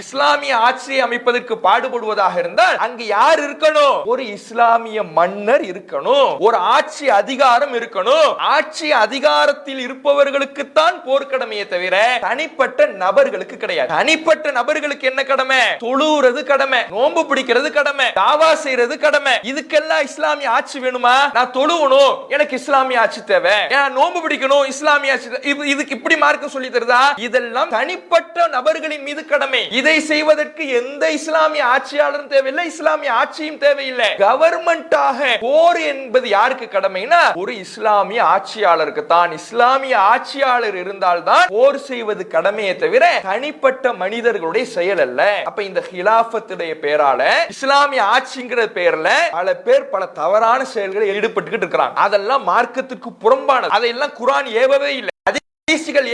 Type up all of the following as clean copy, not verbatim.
இஸ்லாமிய ஆட்சியை அமைப்பதற்கு பாடுபடுவதாக இருந்தால் அங்கு யார் இருக்கணும்? ஒரு இஸ்லாமிய மன்னர் இருக்கணும், ஒரு ஆட்சி அதிகாரம் இருக்கணும். ஆட்சி அதிகாரத்தில் இருப்பவர்களுக்குத்தான் போர்க்கடமையை தவிர தனிப்பட்ட நபர்களுக்கு கிடையாது. தனிப்பட்ட நபர்களுக்கு என்ன கடமை? தொழுறது கடமை, நோன்பு பிடிக்கிறது கடமை, தாவா செய்யறது கடமை. இதுக்கெல்லாம் இஸ்லாமிய ஆட்சி வேணுமா? நான் தொழுவணும், எனக்கு இஸ்லாமிய ஆட்சி தேவை. நோன்பு பிடிக்கணும், இஸ்லாமிய ஆட்சி. இதுக்கு இப்படி மார்க்கம் சொல்லி தருதா? இதெல்லாம் தனிப்பட்ட நபர்களின் மீது கடமை. இதை செய்வதற்கு எந்த இஸ்லாமிய ஆட்சியாளரும் தேவையில்லை, இஸ்லாமிய ஆட்சியும் தேவையில்லை. கவர்மெண்டாக போர் என்பது யாருக்கு கடமைனா ஒரு இஸ்லாமிய ஆட்சியாளருக்கு தான். இஸ்லாமிய ஆட்சியாளர் இருந்தால்தான் போர் செய்வது கடமையை தவிர தனிப்பட்ட மனிதர்களுடைய செயல் அல்ல. அப்ப இந்த ஹிலாஃபத்துடைய பேரால இஸ்லாமிய ஆட்சிங்கிற பேர்ல பல பேர் பல தவறான செயல்களை ஈடுபட்டுக்கிட்டு இருக்கிறாங்க. அதெல்லாம் மார்க்கத்துக்கு புறம்பானது. அதையெல்லாம் குர்ஆன் ஏவவே இல்லை,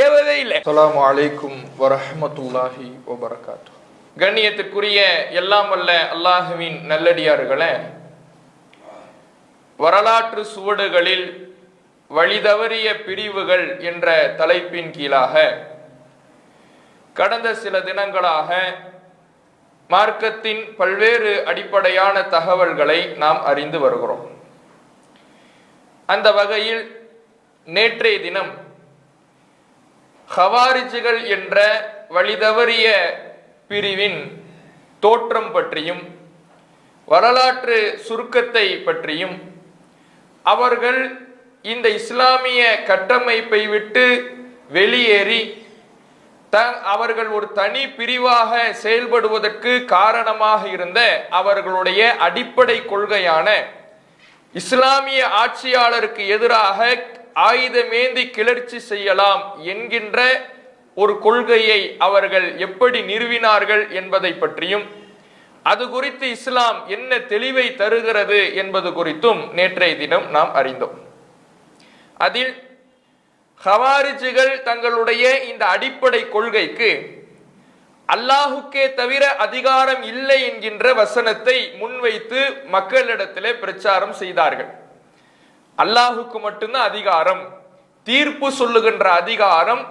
ஏவவே இல்லை. அஸ்ஸலாமு அலைக்கும் வரஹ்மத்துல்லாஹி வபரகாத்துஹு. கண்ணியத்திற்குரிய எல்லாம் வல்ல அல்லாஹுவின் நல்லடியார்களே, வரலாற்று சுவடுகளில் வழிதவறிய பிரிவுகள் என்ற தலைப்பின் கீழாக கடந்த சில தினங்களாக மார்க்கத்தின் பல்வேறு அடிப்படையான தகவல்களை நாம் அறிந்து வருகிறோம். அந்த வகையில் நேற்றைய தினம் ஹவாரிஜிகள் என்ற வழிதவறிய பிரிவின் தோற்றம் பற்றியும் வரலாற்று சுருக்கத்தை பற்றியும், அவர்கள் இந்த இஸ்லாமிய கட்டமைப்பை விட்டு வெளியேறி அவர்கள் ஒரு தனி பிரிவாக செயல்படுவதற்கு காரணமாக இருந்த அவர்களுடைய அடிப்படை கொள்கையான இஸ்லாமிய ஆட்சியாளருக்கு எதிராக ஆயுதமேந்தி கிளர்ச்சி செய்யலாம் என்கின்ற ஒரு கொள்கையை அவர்கள் எப்படி நிறுவினார்கள் என்பதை பற்றியும், அது குறித்து இஸ்லாம் என்ன தெளிவை தருகிறது என்பது குறித்தும் நேற்றைய தினம் நாம் அறிந்தோம். அதில் ஹவாரிஜிகள் தங்களுடைய இந்த அடிப்படை கொள்கைக்கு அல்லாஹுக்கே தவிர அதிகாரம் இல்லை என்கின்ற வசனத்தை முன்வைத்து மக்களிடத்திலே பிரச்சாரம் செய்தார்கள். அல்லாஹுக்கு மட்டும்தான் அதிகாரம், தீர்ப்பு சொல்லுகின்ற அதிகாரம்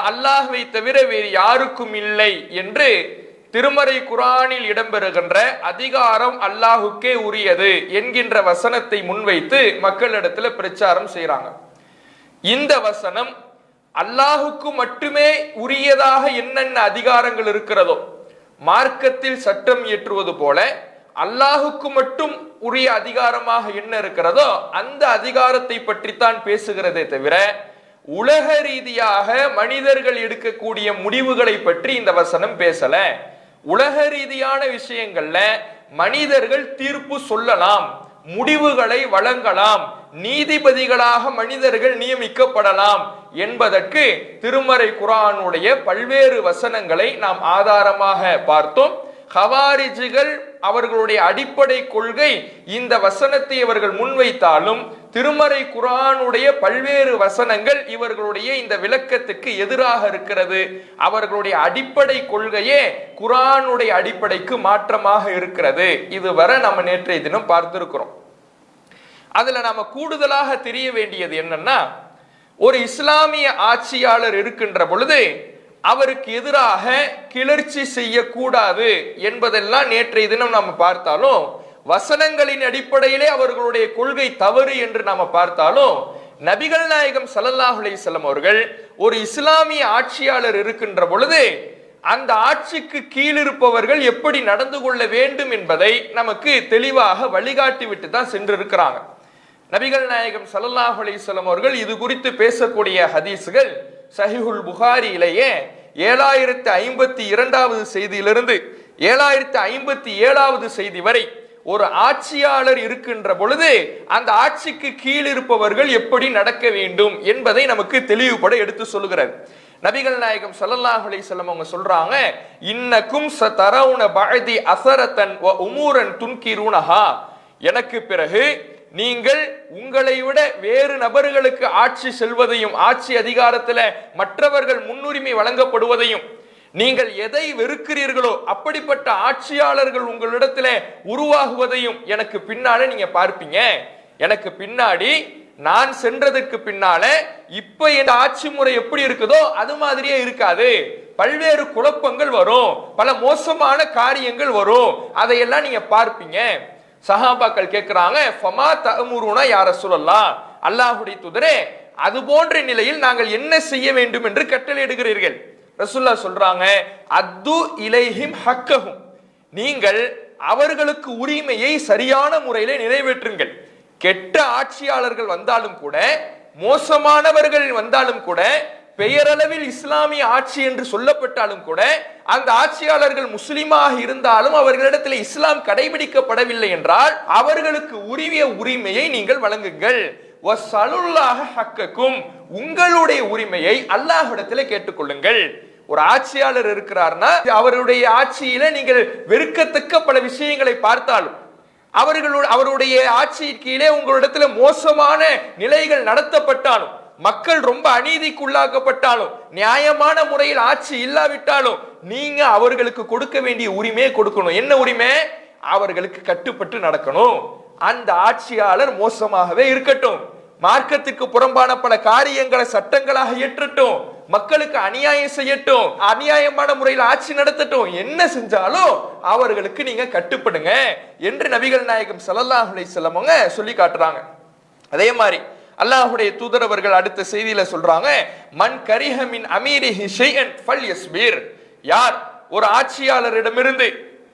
அல்லாஹ்வை தவிர வேறு யாருக்கும் இல்லை என்று திருமறை குர்ஆனில் இடம்பெறுகின்ற அதிகாரம் அல்லாஹுக்கே உரியது என்கின்ற வசனத்தை முன்வைத்து மக்களிடத்தில் பிரச்சாரம் செய்றாங்க. இந்த வசனம் அல்லாஹுக்கு மட்டுமே உரியதாக என்னென்ன அதிகாரங்கள் இருக்கிறதோ, மார்க்கத்தில் சட்டம் இயற்றுவது போல அல்லாஹுக்கு மட்டும் உரிய அதிகாரமாக என்ன இருக்கிறதோ அந்த அதிகாரத்தை பற்றித்தான் பேசுகிறதே தவிர உலக ரீதியாக மனிதர்கள் எடுக்கக்கூடிய முடிவுகளை பற்றி இந்த வசனம் பேசல. உலக ரீதியான விஷயங்கள்ல மனிதர்கள் தீர்ப்பு சொல்லலாம், முடிவுகளை வழங்கலாம், நீதிபதிகளாக மனிதர்கள் நியமிக்கப்படலாம் என்பதற்கு திருமறை குர்ஆனுடைய பல்வேறு வசனங்களை நாம் ஆதாரமாக பார்த்தோம். ஹவாரிஜிகள் அவர்களுடைய அடிப்படை கொள்கை இந்த வசனத்தை அவர்கள் முன்வைத்தாலும் திருமறை குர்ஆனுடைய பல்வேறு வசனங்கள் இவர்களுடைய இந்த விளக்கத்துக்கு எதிராக இருக்கிறது. அவர்களுடைய அடிப்படை கொள்கையே குர்ஆனுடைய அடிப்படைக்கு மாற்றமாக இருக்கிறது. இதுவரை நம்ம நேற்றைய தினம் பார்த்திருக்கிறோம். அதுல நாம கூடுதலாக தெரிய வேண்டியது என்னன்னா, ஒரு இஸ்லாமிய ஆட்சியாளர் இருக்கின்ற பொழுது அவருக்கு எதிராக கிளர்ச்சி செய்யக்கூடாது என்பதெல்லாம் நேற்றைய தினம் நாம பார்த்தாலும், வசனங்களின் அடிப்படையிலே அவர்களுடைய கொள்கை தவறு என்று நாம பார்த்தாலும், நபிகள் நாயகம் ஸல்லல்லாஹு அலைஹி வஸல்லம் அவர்கள் ஒரு இஸ்லாமிய ஆட்சியாளர் இருக்கின்ற பொழுது அந்த ஆட்சிக்கு கீழிருப்பவர்கள் எப்படி நடந்து கொள்ள வேண்டும் என்பதை நமக்கு தெளிவாக வழிகாட்டி விட்டு தான் சென்றிருக்கிறாங்க. நபிகள் நாயகம் ஸல்லல்லாஹு அலைஹி வஸல்லம் அவர்கள் இது குறித்து பேசக்கூடிய ஹதீஸ்கள் சஹீஹுல் புகாரியிலேயே 7052வது செய்தியிலிருந்து 7057வது செய்தி வரை ஒரு ஆட்சியாளர் இருக்கின்ற பொழுது அந்த ஆட்சிக்கு கீழ் இருப்பவர்கள் எப்படி நடக்க வேண்டும் என்பதை நமக்கு தெளிவுபட எடுத்து சொல்லுகிறார். நபிகள் நாயகம் ஸல்லல்லாஹு அலைஹி வஸல்லம் அவங்க சொல்றாங்க, இன்னக்கும் சதரவுன பஅதி அஸரத்தன் வ உமூரன் துன்கிருனஹா, எனக்கு பிறகு நீங்கள் உங்களை விட வேறு நபர்களுக்கு ஆட்சி செல்வதையும், ஆட்சி அதிகாரத்தில் மற்றவர்கள் முன்னுரிமை வழங்கப்படுவதையும், நீங்கள் எதை வெறுக்கிறீர்களோ அப்படிப்பட்ட ஆட்சியாளர்கள் உங்களிடத்துல உருவாகுவதையும் எனக்கு பின்னால நீங்க பார்ப்பீங்க. எனக்கு பின்னாடி நான் சென்றதற்கு பின்னால இப்ப இந்த ஆட்சி முறை எப்படி இருக்குதோ அது மாதிரியே இருக்காது. பல்வேறு குழப்பங்கள் வரும், பல மோசமான காரியங்கள் வரும். அதையெல்லாம் நீங்க பார்ப்பீங்க. சஹாபாக்கள் கேட்கிறாங்க, ஃபமா தஅமுருனா யா ரசூலல்லாஹ், அல்லாஹ்வுடைய தூதரே, அது போன்ற நிலையில் நாங்கள் என்ன செய்ய வேண்டும் என்று கட்டளையிடுகிறீர்கள்? ரசூலுல்லாஹ் சொல்றாங்க, அத்து இலைஹிம் ஹக்கஹும், நீங்கள் அவர்களுக்கு உரிமையை சரியான முறையில நிறைவேற்றுங்கள். கெட்ட ஆட்சியாளர்கள் வந்தாலும் கூட, மோசமானவர்கள் வந்தாலும் கூட, பெயரளவில் இஸ்லாமிய ஆட்சி என்று சொல்லப்பட்டாலும் கூட, அந்த ஆட்சியாளர்கள் முஸ்லிமாக இருந்தாலும் அவர்களிடத்தில் இஸ்லாம் கடைபிடிக்கப்படவில்லை என்றால் அவர்களுக்கு உரிய உரிமையை நீங்கள் வழங்குங்கள். உங்களுடைய உரிமையை அல்லாஹ்விடத்தில் கேட்டுக்கொள்ளுங்கள். ஒரு ஆட்சியாளர் இருக்கிறார்னா அவருடைய ஆட்சியில நீங்கள் வெறுக்கத்தக்க பல விஷயங்களை பார்த்தாலும், அவருடைய ஆட்சி கீழே உங்களிடத்துல மோசமான நிலைகள் நடத்தப்பட்டாலும், மக்கள் ரொம்ப அநீதிக்குள்ளாக்கப்பட்டாலும், நியாயமான முறையில் ஆட்சி இல்லாவிட்டாலும், நீங்க அவர்களுக்கு கொடுக்க வேண்டிய உரிமையை கொடுக்கணும். என்ன உரிமை? அவர்களுக்கு கட்டுப்பட்டு நடக்கணும். அந்த ஆட்சியாளர் மோசமாகவே இருக்கட்டும், மார்க்கத்துக்கு புறம்பான பல காரியங்களை சட்டங்களாக ஏற்றட்டும், மக்களுக்கு அநியாயம் செய்யட்டும், அநியாயமான முறையில் ஆட்சி நடத்தட்டும், என்ன செஞ்சாலும் அவர்களுக்கு நீங்க கட்டுப்படுங்க என்று நபிகள் நாயகம் ஸல்லல்லாஹு அலைஹி வஸல்லம் சொல்லி காட்டுறாங்க. அதே மாதிரி அல்லாஹ்வுடைய தூதர் அவர்கள் அடுத்த செய்தியில சொல்றாங்க, மன் கரிஹ மின் அமீரிஹி ஷைஅன் ஃபல்யஸ்பிர், யார் ஒரு ஆட்சியாளரிடமிருந்து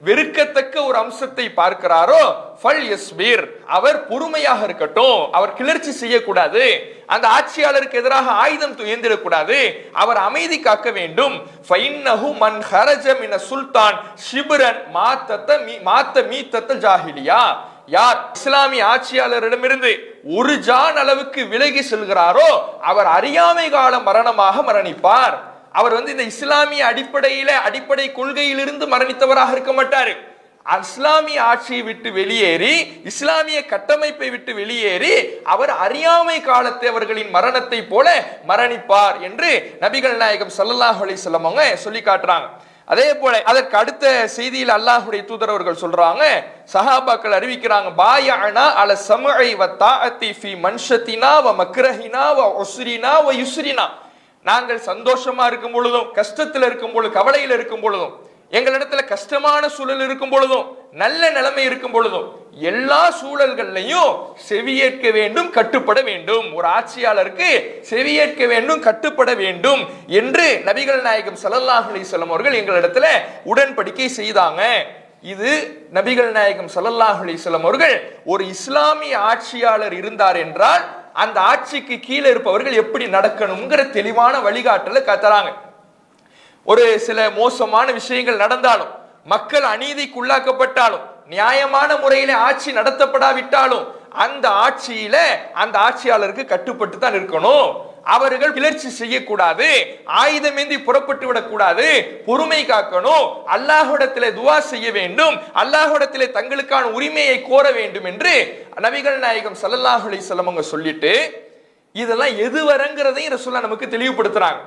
வெறுக்கத்தக்க ஒரு அம்சத்தை பார்க்கிறாரோ, ஃபல்யஸ்பிர், அவர் பொறுமையாக இருக்கட்டும், அவர் கிளர்ச்சி செய்யக்கூடாது, அந்த ஆட்சியாளருக்கு எதிராக ஆயுதம் ஏந்திடக்கூடாது, அவர் அமைதி காக்க வேண்டும். ஃபைன்னஹு மன் ஹரஜ மின சுல்தான் ஷிப்ரன் மாத்த மீத்தத்த ஜாஹிலியா, யார் இஸ்லாமிய ஆட்சியாளரிடமிருந்து ஒரு ஜான் அளவுக்கு விலகி செல்கிறாரோ அவர் அறியாமை கால மரணமாக மரணிப்பார். அவர் இந்த இஸ்லாமிய அடிப்படை கொள்கையிலிருந்து மரணித்தவராக இருக்க மாட்டாரு. இஸ்லாமிய ஆட்சியை விட்டு வெளியேறி, இஸ்லாமிய கட்டமைப்பை விட்டு வெளியேறி அவர் அறியாமை காலத்தை அவர்களின் மரணத்தை போல மரணிப்பார் என்று நபிகள் நாயகம் ஸல்லல்லாஹு அலைஹி வஸல்லம் சொல்லி காட்டுறாங்க. அதே போல அதற்கு அடுத்த செய்தியில் அல்லாஹ்வுடைய தூதர் அவர்கள் சொல்றாங்க, சஹாபாக்கள் அறிவிக்கிறாங்க, பாயஅனா அல ஸம்இ வ தாஅத்தி ஃபீ மன்ஷத்தினா வ மக்ரஹினா வ உஸ்ரினா வ யுஸ்ரினா, நாங்கள் சந்தோஷமா இருக்கும் பொழுதும், கஷ்டத்தில் இருக்கும் பொழுதும், கவலையில் இருக்கும் பொழுதும், எங்களிடத்துல கஷ்டமான சூழல் இருக்கும் பொழுதும், நல்ல நிலைமை இருக்கும் பொழுதும், எல்லா சூழல்கள்லையும் செவியேற்க வேண்டும், கட்டுப்பட வேண்டும். ஒரு ஆட்சியாளருக்கு செவியேற்க வேண்டும், கட்டுப்பட வேண்டும் என்று நபிகள் நாயகம் ஸல்லல்லாஹு அலைஹி வஸல்லம் அவர்கள் எங்களிடத்துல உடன்படிக்கை செய்தாங்க. இது நபிகள் நாயகம் ஸல்லல்லாஹு அலைஹி வஸல்லம் அவர்கள் ஒரு இஸ்லாமிய ஆட்சியாளர் இருந்தார் என்றால் அந்த ஆட்சிக்கு கீழே இருப்பவர்கள் எப்படி நடக்கணுங்கிற தெளிவான வழிகாட்டல கத்தறாங்க. ஒரு சில மோசமான விஷயங்கள் நடந்தாலும், மக்கள் அநீதிக்குள்ளாக்கப்பட்டாலும், நியாயமான முறையில ஆட்சி நடத்தப்படாவிட்டாலும் அந்த ஆட்சியில அந்த ஆட்சியாளருக்கு கட்டுப்பட்டு தான் இருக்கணும். அவர்கள் கிளர்ச்சி செய்யக்கூடாது, ஆயுதமேந்தி புறப்பட்டு விடக்கூடாது, பொறுமை காக்கணும், அல்லாஹ்விடத்திலே துஆ செய்ய வேண்டும், அல்லாஹ்விடத்திலே தங்களுக்கான உரிமையை கோர வேண்டும் என்று நபிகள் நாயகம் ஸல்லல்லாஹு அலைஹி வஸல்லம் சொல்லிட்டு, இதெல்லாம் எதுவரைங்கிறதையும் ரசூலுல்லாஹ் நமக்கு தெளிவுபடுத்துறாங்க.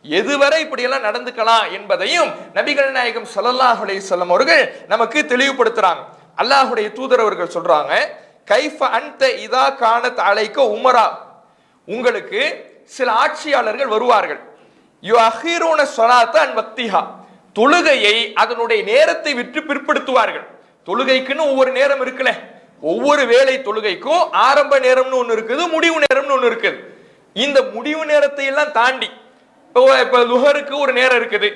எதுவரை இப்படியெல்லாம் நடந்துக்கலாம் என்பதையும் நபிகள் நாயகம் ஸல்லல்லாஹு அலைஹி வஸல்லம் அவர்கள் நமக்கு தெளிவுபடுத்துறாங்க. அல்லாஹ்வுடைய தூதர் அவர்கள் சொல்றாங்க, கைஃப அன்த இதா கானத் அலைக உமரா, உங்களுக்கு சில ஆட்சியாளர்கள் வருவார்கள், யுஅஹிருன ஸலாத்த அன் வக்திஹா, தொழுகையை அதனுடைய நேரத்தை விட்டு பிற்படுத்துவார்கள். தொழுகைக்குன்னு ஒவ்வொரு நேரம் இருக்குல்ல, ஒவ்வொரு வேளை தொழுகைக்கும் ஆரம்ப நேரம்னு ஒண்ணு இருக்குது, முடிவு நேரம்னு ஒண்ணு இருக்குது. இந்த முடிவு நேரத்தை எல்லாம் தாண்டி இப்ப லுஹருக்கு ஒரு நேரம் இருக்குது,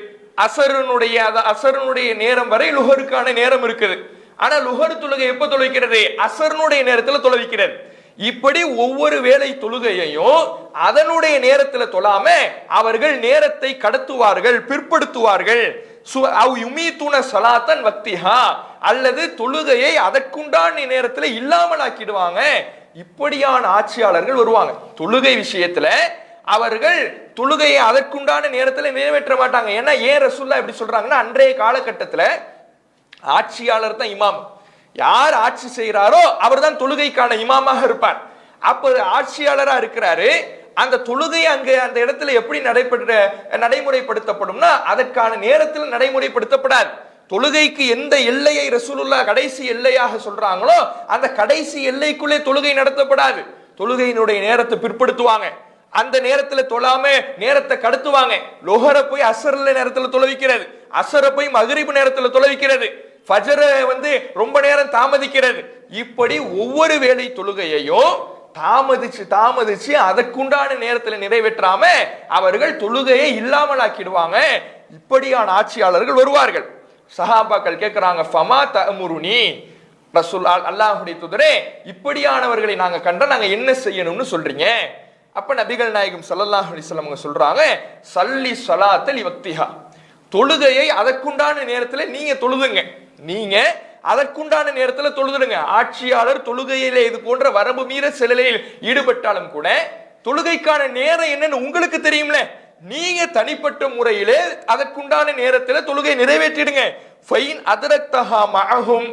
அசருனுடைய நேரம் வரை லுஹருக்கான நேரம் இருக்குது. ஆனா லுஹர் தொழுகை எப்ப தொழுகிறது? அசருனுடைய நேரத்துல தொழுவிக்கிறது. இப்படி ஒவ்வொரு வேளை தொழுகையையும் அதனுடைய நேரத்துல தொழாம அவர்கள் நேரத்தை கடத்துவார்கள், பிற்படுத்துவார்கள். அல்லது தொழுகையை அதற்குண்டான நேரத்துல இல்லாமல் ஆக்கிடுவாங்க. இப்படியான ஆட்சியாளர்கள் வருவாங்க. தொழுகை விஷயத்துல அவர்கள் தொழுகையை அதற்குண்டான நேரத்தில் நிறைவேற்ற மாட்டாங்க. ஏன்னா ஏன் ரசூலுல்லாஹ் எப்படி சொல்றாங்கன்னா, அன்றைய காலகட்டத்தில் ஆட்சியாளர் தான் இமாம். யார் ஆட்சி செய்கிறாரோ அவர் தான் தொழுகைக்கான இமாமாக இருப்பார். அப்ப ஆட்சியாளரா இருக்கிறாரு, அந்த தொழுகை அங்கு அந்த இடத்துல எப்படி நடைமுறைப்படுத்தப்படும்னா அதற்கான நேரத்தில் நடைமுறைப்படுத்தப்படாது. தொழுகைக்கு எந்த எல்லையை ரசூலுல்லாஹ் கடைசி எல்லையாக சொல்றாங்களோ அந்த கடைசி எல்லைக்குள்ளே தொழுகை நடத்தப்படாது. தொழுகையினுடைய நேரத்தை பிற்படுத்துவாங்க. அந்த நேரத்துல தொழாம நேரத்தை கடத்துவாங்க. லொஹர போய் அசர்ல நேரத்துல தொலைவிக்கிறது, அசர போய் மகரிப் நேரத்துல தொலைவிக்கிறது, ஃபஜ்ர ரொம்ப நேரம் தாமதிக்கிறது. இப்படி ஒவ்வொரு வேளை தொழுகையையும் தாமதிச்சு அதற்குண்டான நேரத்துல நிறைவேற்றாம அவர்கள் தொழுகையை இல்லாமல் ஆக்கிடுவாங்க. இப்படியான ஆட்சியாளர்கள் வருவார்கள். சஹாபாக்கள் கேட்கிறாங்க, ஃபமா தஅமுருனி, ரசூல் அல்லாஹ்வுடைய தூதரே, இப்படியானவர்களை நாங்க கண்டா நாங்க என்ன செய்யணும்னு சொல்றீங்க? அப்ப நபிகள் நாயகம் ஸல்லல்லாஹு அலைஹி வஸல்லம் சொல்றாங்க, சல்லி ஸலாத்தல் வக்திஹா, தொழுகையை அதற்குண்டான நேரத்துல நீங்க தொழுதுங்க, நீங்க அதற்குண்டான நேரத்துல தொழுதுடுங்க. ஆட்சியாளர் தொழுகையிலே இது போன்ற வரம்பு மீற செயலில் ஈடுபட்டாலும் கூட தொழுகைக்கான நேரம் என்னன்னு உங்களுக்கு தெரியும்ல, நீங்க தனிப்பட்ட முறையிலே அதற்குண்டான நேரத்துல தொழுகை நிறைவேற்றிடுங்க. ஃபைன் அதரக்தஹா மஅஹும்,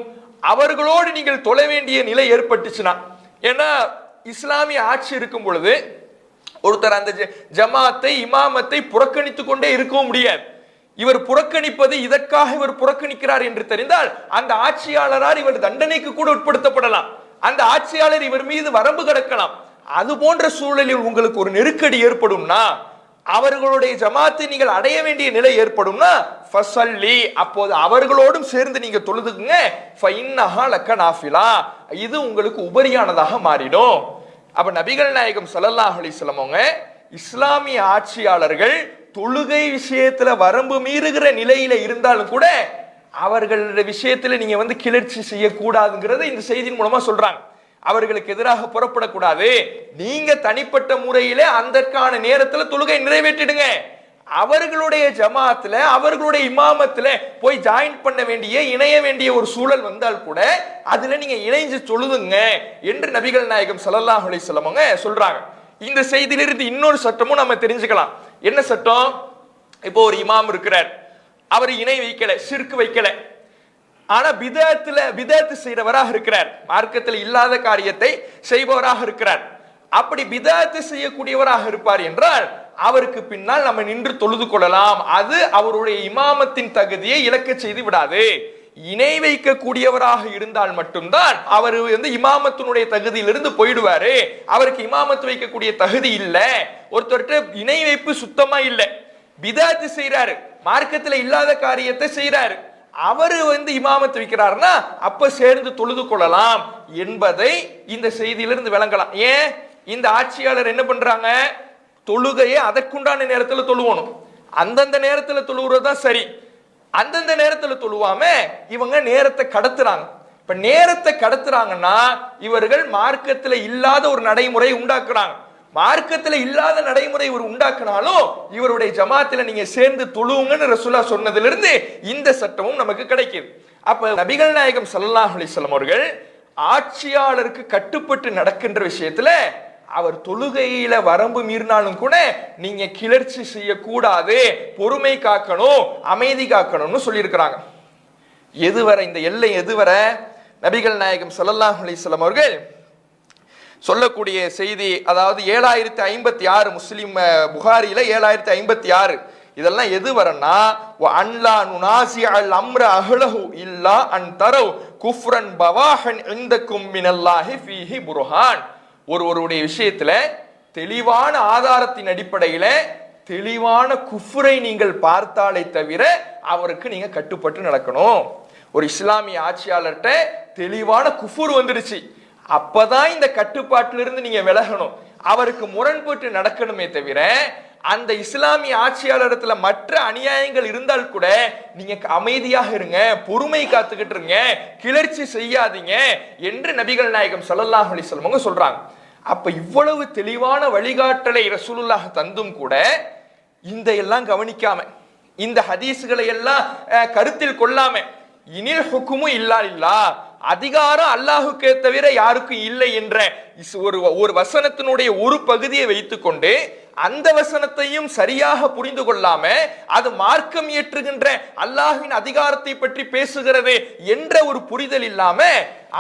அவர்களோடு நீங்கள் தொழ வேண்டிய நிலை ஏற்பட்டுச்சுன்னா, ஏன்னா இஸ்லாமிய ஆட்சி இருக்கும் பொழுது ஒருத்தர் அந்த ஜமாத்தை இமாமத்தை புறக்கணித்துக் கொண்டே இருக்கவும் முடியாது. இவர் புறக்கணிப்பது இதற்காக இவர் புறக்கணிக்கிறார் என்று தெரிந்தால் அந்த ஆட்சியாளரால் இவர் தண்டனைக்கு கூட உட்படுத்தப்படலாம், அந்த ஆட்சியாளர் இவர் மீது வரம்பு கடக்கலாம். அது போன்ற சூழலில் உங்களுக்கு ஒரு நெருக்கடி ஏற்படும்னா, அவர்களுடைய ஜமாத்தை நீங்கள் அடைய வேண்டிய நிலை ஏற்படும்னா, ஃபஸல்லி, அப்போது அவர்களோடும் சேர்ந்து நீங்க தொழுதுங்க, ஃபஇன்னஹா லக்க நாஃபிலா, இது உங்களுக்கு உபரியானதாக மாறிடும். அப்ப நபிகள் நாயகம் ஸல்லல்லாஹு அலைஹி வஸல்லம் அவங்க இஸ்லாமிய ஆட்சியாளர்கள் தொழுகை விஷயத்துல வரம்பு மீறுகிற நிலையில இருந்தாலும் கூட அவர்களுடைய விஷயத்துல நீங்க கிளர்ச்சி செய்யக்கூடாதுங்கிறத இந்த செய்தியின் மூலமா சொல்றாங்க. அவர்களுக்கு எதிராக புறப்படக்கூடாது, நீங்க தனிப்பட்ட முறையில அதற்கான நேரத்துல தொழுகை நிறைவேற்றிடுங்க. அவர்களுடைய ஜமாத்துல அவர்களுடைய இமாமத்துல போய் ஜாயின் பண்ண வேண்டிய இணைய வேண்டிய ஒரு சூழல் வந்தால் கூட அதுல நீங்க இணைஞ்சு தொழுதுங்க என்று நபிகள் நாயகம் ஸல்லல்லாஹு அலைஹி வஸல்லம் சொல்றாங்க. இந்த செய்தியிலிருந்து இன்னொரு சட்டமும் நம்ம தெரிஞ்சுக்கலாம். என்ன சட்டம்? இப்போ ஒரு இமாம் இருக்கிறார், அவர் இணை வைக்கல, ஷிர்க் வைக்கல, ஆனா பிதஅத் செய்றவராக இருக்கிறார், மார்க்கத்தில் இல்லாத காரியத்தை செய்பவராக இருக்கிறார். அப்படி பிதஅத் செய்யக்கூடியவராக இருப்பார் என்றால் அவருக்கு பின்னால் நம்ம நின்று தொழுது கொள்ளலாம். அது அவருடைய இமாமத்தின் தகுதியை இழக்க செய்து விடாது. இணை வைக்கக்கூடியவராக இருந்தால் மட்டும்தான் அவர் இமாமத்தினுடைய தகுதியிலிருந்து போயிடுவாரு. அவருக்கு இமாமத்து வைக்கக்கூடிய தகுதி இல்ல. ஒருத்தர்கிட்ட இணை வைப்பு சுத்தமா இல்ல, பிதஅத் செய்யறாரு, மார்க்கத்துல இல்லாத காரியத்தை செய்யறாரு, அவரு இமாமத்து வைக்கிறாருன்னா அப்ப சேர்ந்து தொழுது கொள்ளலாம் என்பதை இந்த செய்தியிலிருந்து விளங்கலாம். ஏன் இந்த ஆட்சியாளர் என்ன பண்றாங்க? தொழுகையை அதற்குண்டான நேரத்துல தொழுவணும், அந்தந்த நேரத்துல தொழுவுறதுதான் சரி. அந்தந்த நேரத்துல தொழுவாம இவங்க நேரத்தை கடத்துறாங்க. இப்ப நேரத்தை கடத்துறாங்கன்னா இவர்கள் மார்க்கத்துல இல்லாத ஒரு நடைமுறை உண்டாக்குறாங்க. மார்க்கத்துல இல்லாத நடைமுறை இவர் உண்டாக்குனாலும் இவருடைய ஜமாத்துல நீங்க சேர்ந்து தொழுவுங்கன்னு ரசூலுல்லாஹ் சொன்னதிலிருந்து இந்த சட்டமும் நமக்கு கிடைக்குது. அப்ப நபிகள் நாயகம் ஸல்லல்லாஹு அலைஹி வஸல்லம் அவர்கள் ஆட்சியாளருக்கு கட்டுப்பட்டு நடக்கின்ற விஷயத்துல அவர் தொழுகையில வரம்பு மீறினாலும் கூட நீங்க கிளர்ச்சி செய்யக்கூடாது, பொறுமை காக்கணும், அமைதி காக்கணும்னு சொல்லியிருக்கிறாங்க. எதுவரை இந்த எல்லை எதுவரை? நபிகள் நாயகம் ஸல்லல்லாஹு அலைஹி வஸல்லம் அவர்கள் சொல்லக்கூடிய செய்தி, அதாவது 7056 முஸ்லிம் புகாரியில 7056, இதெல்லாம் எது வரன்னா, அன்லா நுனாசி அல் அம்ர அஹ்லஹு இல்லா அன் தரவ் குஃப்ரன் பவாஹன் இந்தக்கும் மினல்லாஹி ஃபீஹி புர்ஹான். ஒருவருடைய விஷயத்துல தெளிவான ஆதாரத்தின் அடிப்படையில தெளிவான குஃப்ரை நீங்கள் பார்த்தாலே தவிர அவருக்கு நீங்க கட்டுப்பட்டு நடக்கணும். ஒரு இஸ்லாமிய ஆட்சியாளர்கிட்ட தெளிவான குஃபுர் வந்துடுச்சு, அப்பதான் இந்த கட்டுப்பாட்டிலிருந்து நீங்க விலகணும், அவருக்கு முரண்பட்டு நடக்கணுமே தவிர அந்த இஸ்லாமிய ஆட்சியாளரிடத்துல மற்ற அநியாயங்கள் இருந்தால் கூட நீங்க அமைதியாக இருங்க, பொறுமை காத்துக்கிட்டு இருங்க, கிளர்ச்சி செய்யாதீங்க என்று நபிகள் நாயகம் ஸல்லல்லாஹு அலைஹி வஸல்லம் சொல்றாங்க. அப்ப இவ்வளவு தெளிவான வழிகாட்டலை ரசூலுல்லாஹ் தந்தும் கூட இந்த எல்லாம் கவனிக்காம, இந்த ஹதீஸ்களை எல்லாம் கருத்தில் கொள்ளாம, இனில் ஹுக்குமு இல்லா இல்லா, அதிகாரம் அல்லாஹுக்கே தவிர யாருக்கும் இல்லை என்ற ஒரு வசனத்தினுடைய ஒரு பகுதியை வைத்துக்கொண்டு அந்த வசனத்தையும் சரியாக புரிந்து கொள்ளாம அது மார்க்கம் ஏற்றுகின்ற அல்லாஹ்வின் அதிகாரத்தை பற்றி பேசுகிறது என்ற ஒரு புரிதல் இல்லாம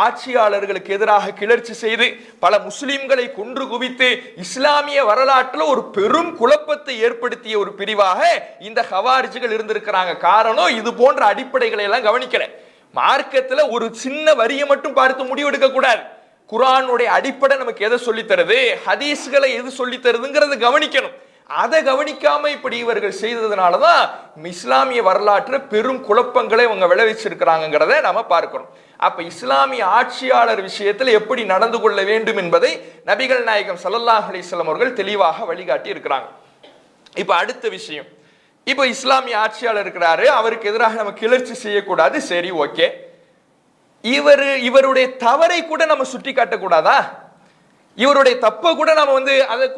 ஆட்சியாளர்களுக்கு எதிராக கிளர்ச்சி செய்து பல முஸ்லிம்களை கொன்று குவித்து இஸ்லாமிய வரலாற்றில் ஒரு பெரும் குழப்பத்தை ஏற்படுத்திய ஒரு பிரிவாக இந்த ஹவாரிஜிகள் இருந்திருக்கிறாங்க. காரணம், இது போன்ற அடிப்படைகளை எல்லாம் கவனிக்கல. மார்க்கத்துல ஒரு சின்ன வரியை மட்டும் பார்த்து முடிவெடுக்க கூடாது, குர்ஆனுடைய அடிப்படை நமக்கு எதை சொல்லி தருது, ஹதீஸ்களை எது சொல்லி தருதுங்கிறத கவனிக்கணும். அதை கவனிக்காம இப்படி இவர்கள் செய்ததுனாலதான் இஸ்லாமிய வரலாற்று பெரும் குழப்பங்களை அவங்க விளைவிச்சிருக்கிறாங்கிறத நாம பார்க்கிறோம். அப்ப இஸ்லாமிய ஆட்சியாளர் விஷயத்தில் எப்படி நடந்து கொள்ள வேண்டும் என்பதை நபிகள் நாயகம் ஸல்லல்லாஹு அலைஹி வஸல்லம் அவர்கள் தெளிவாக வழிகாட்டி இருக்கிறாங்க. இப்ப அடுத்த விஷயம், இப்ப இஸ்லாமிய ஆட்சியாளர் இருக்கிறாரு, அவருக்கு எதிராக நம்ம கிளர்ச்சி செய்யக்கூடாது, சரி ஓகே. இவருடைய தவறை கூட நம்ம சுட்டி காட்டக்கூடாதா? இவருடைய தப்பை கூட நம்ம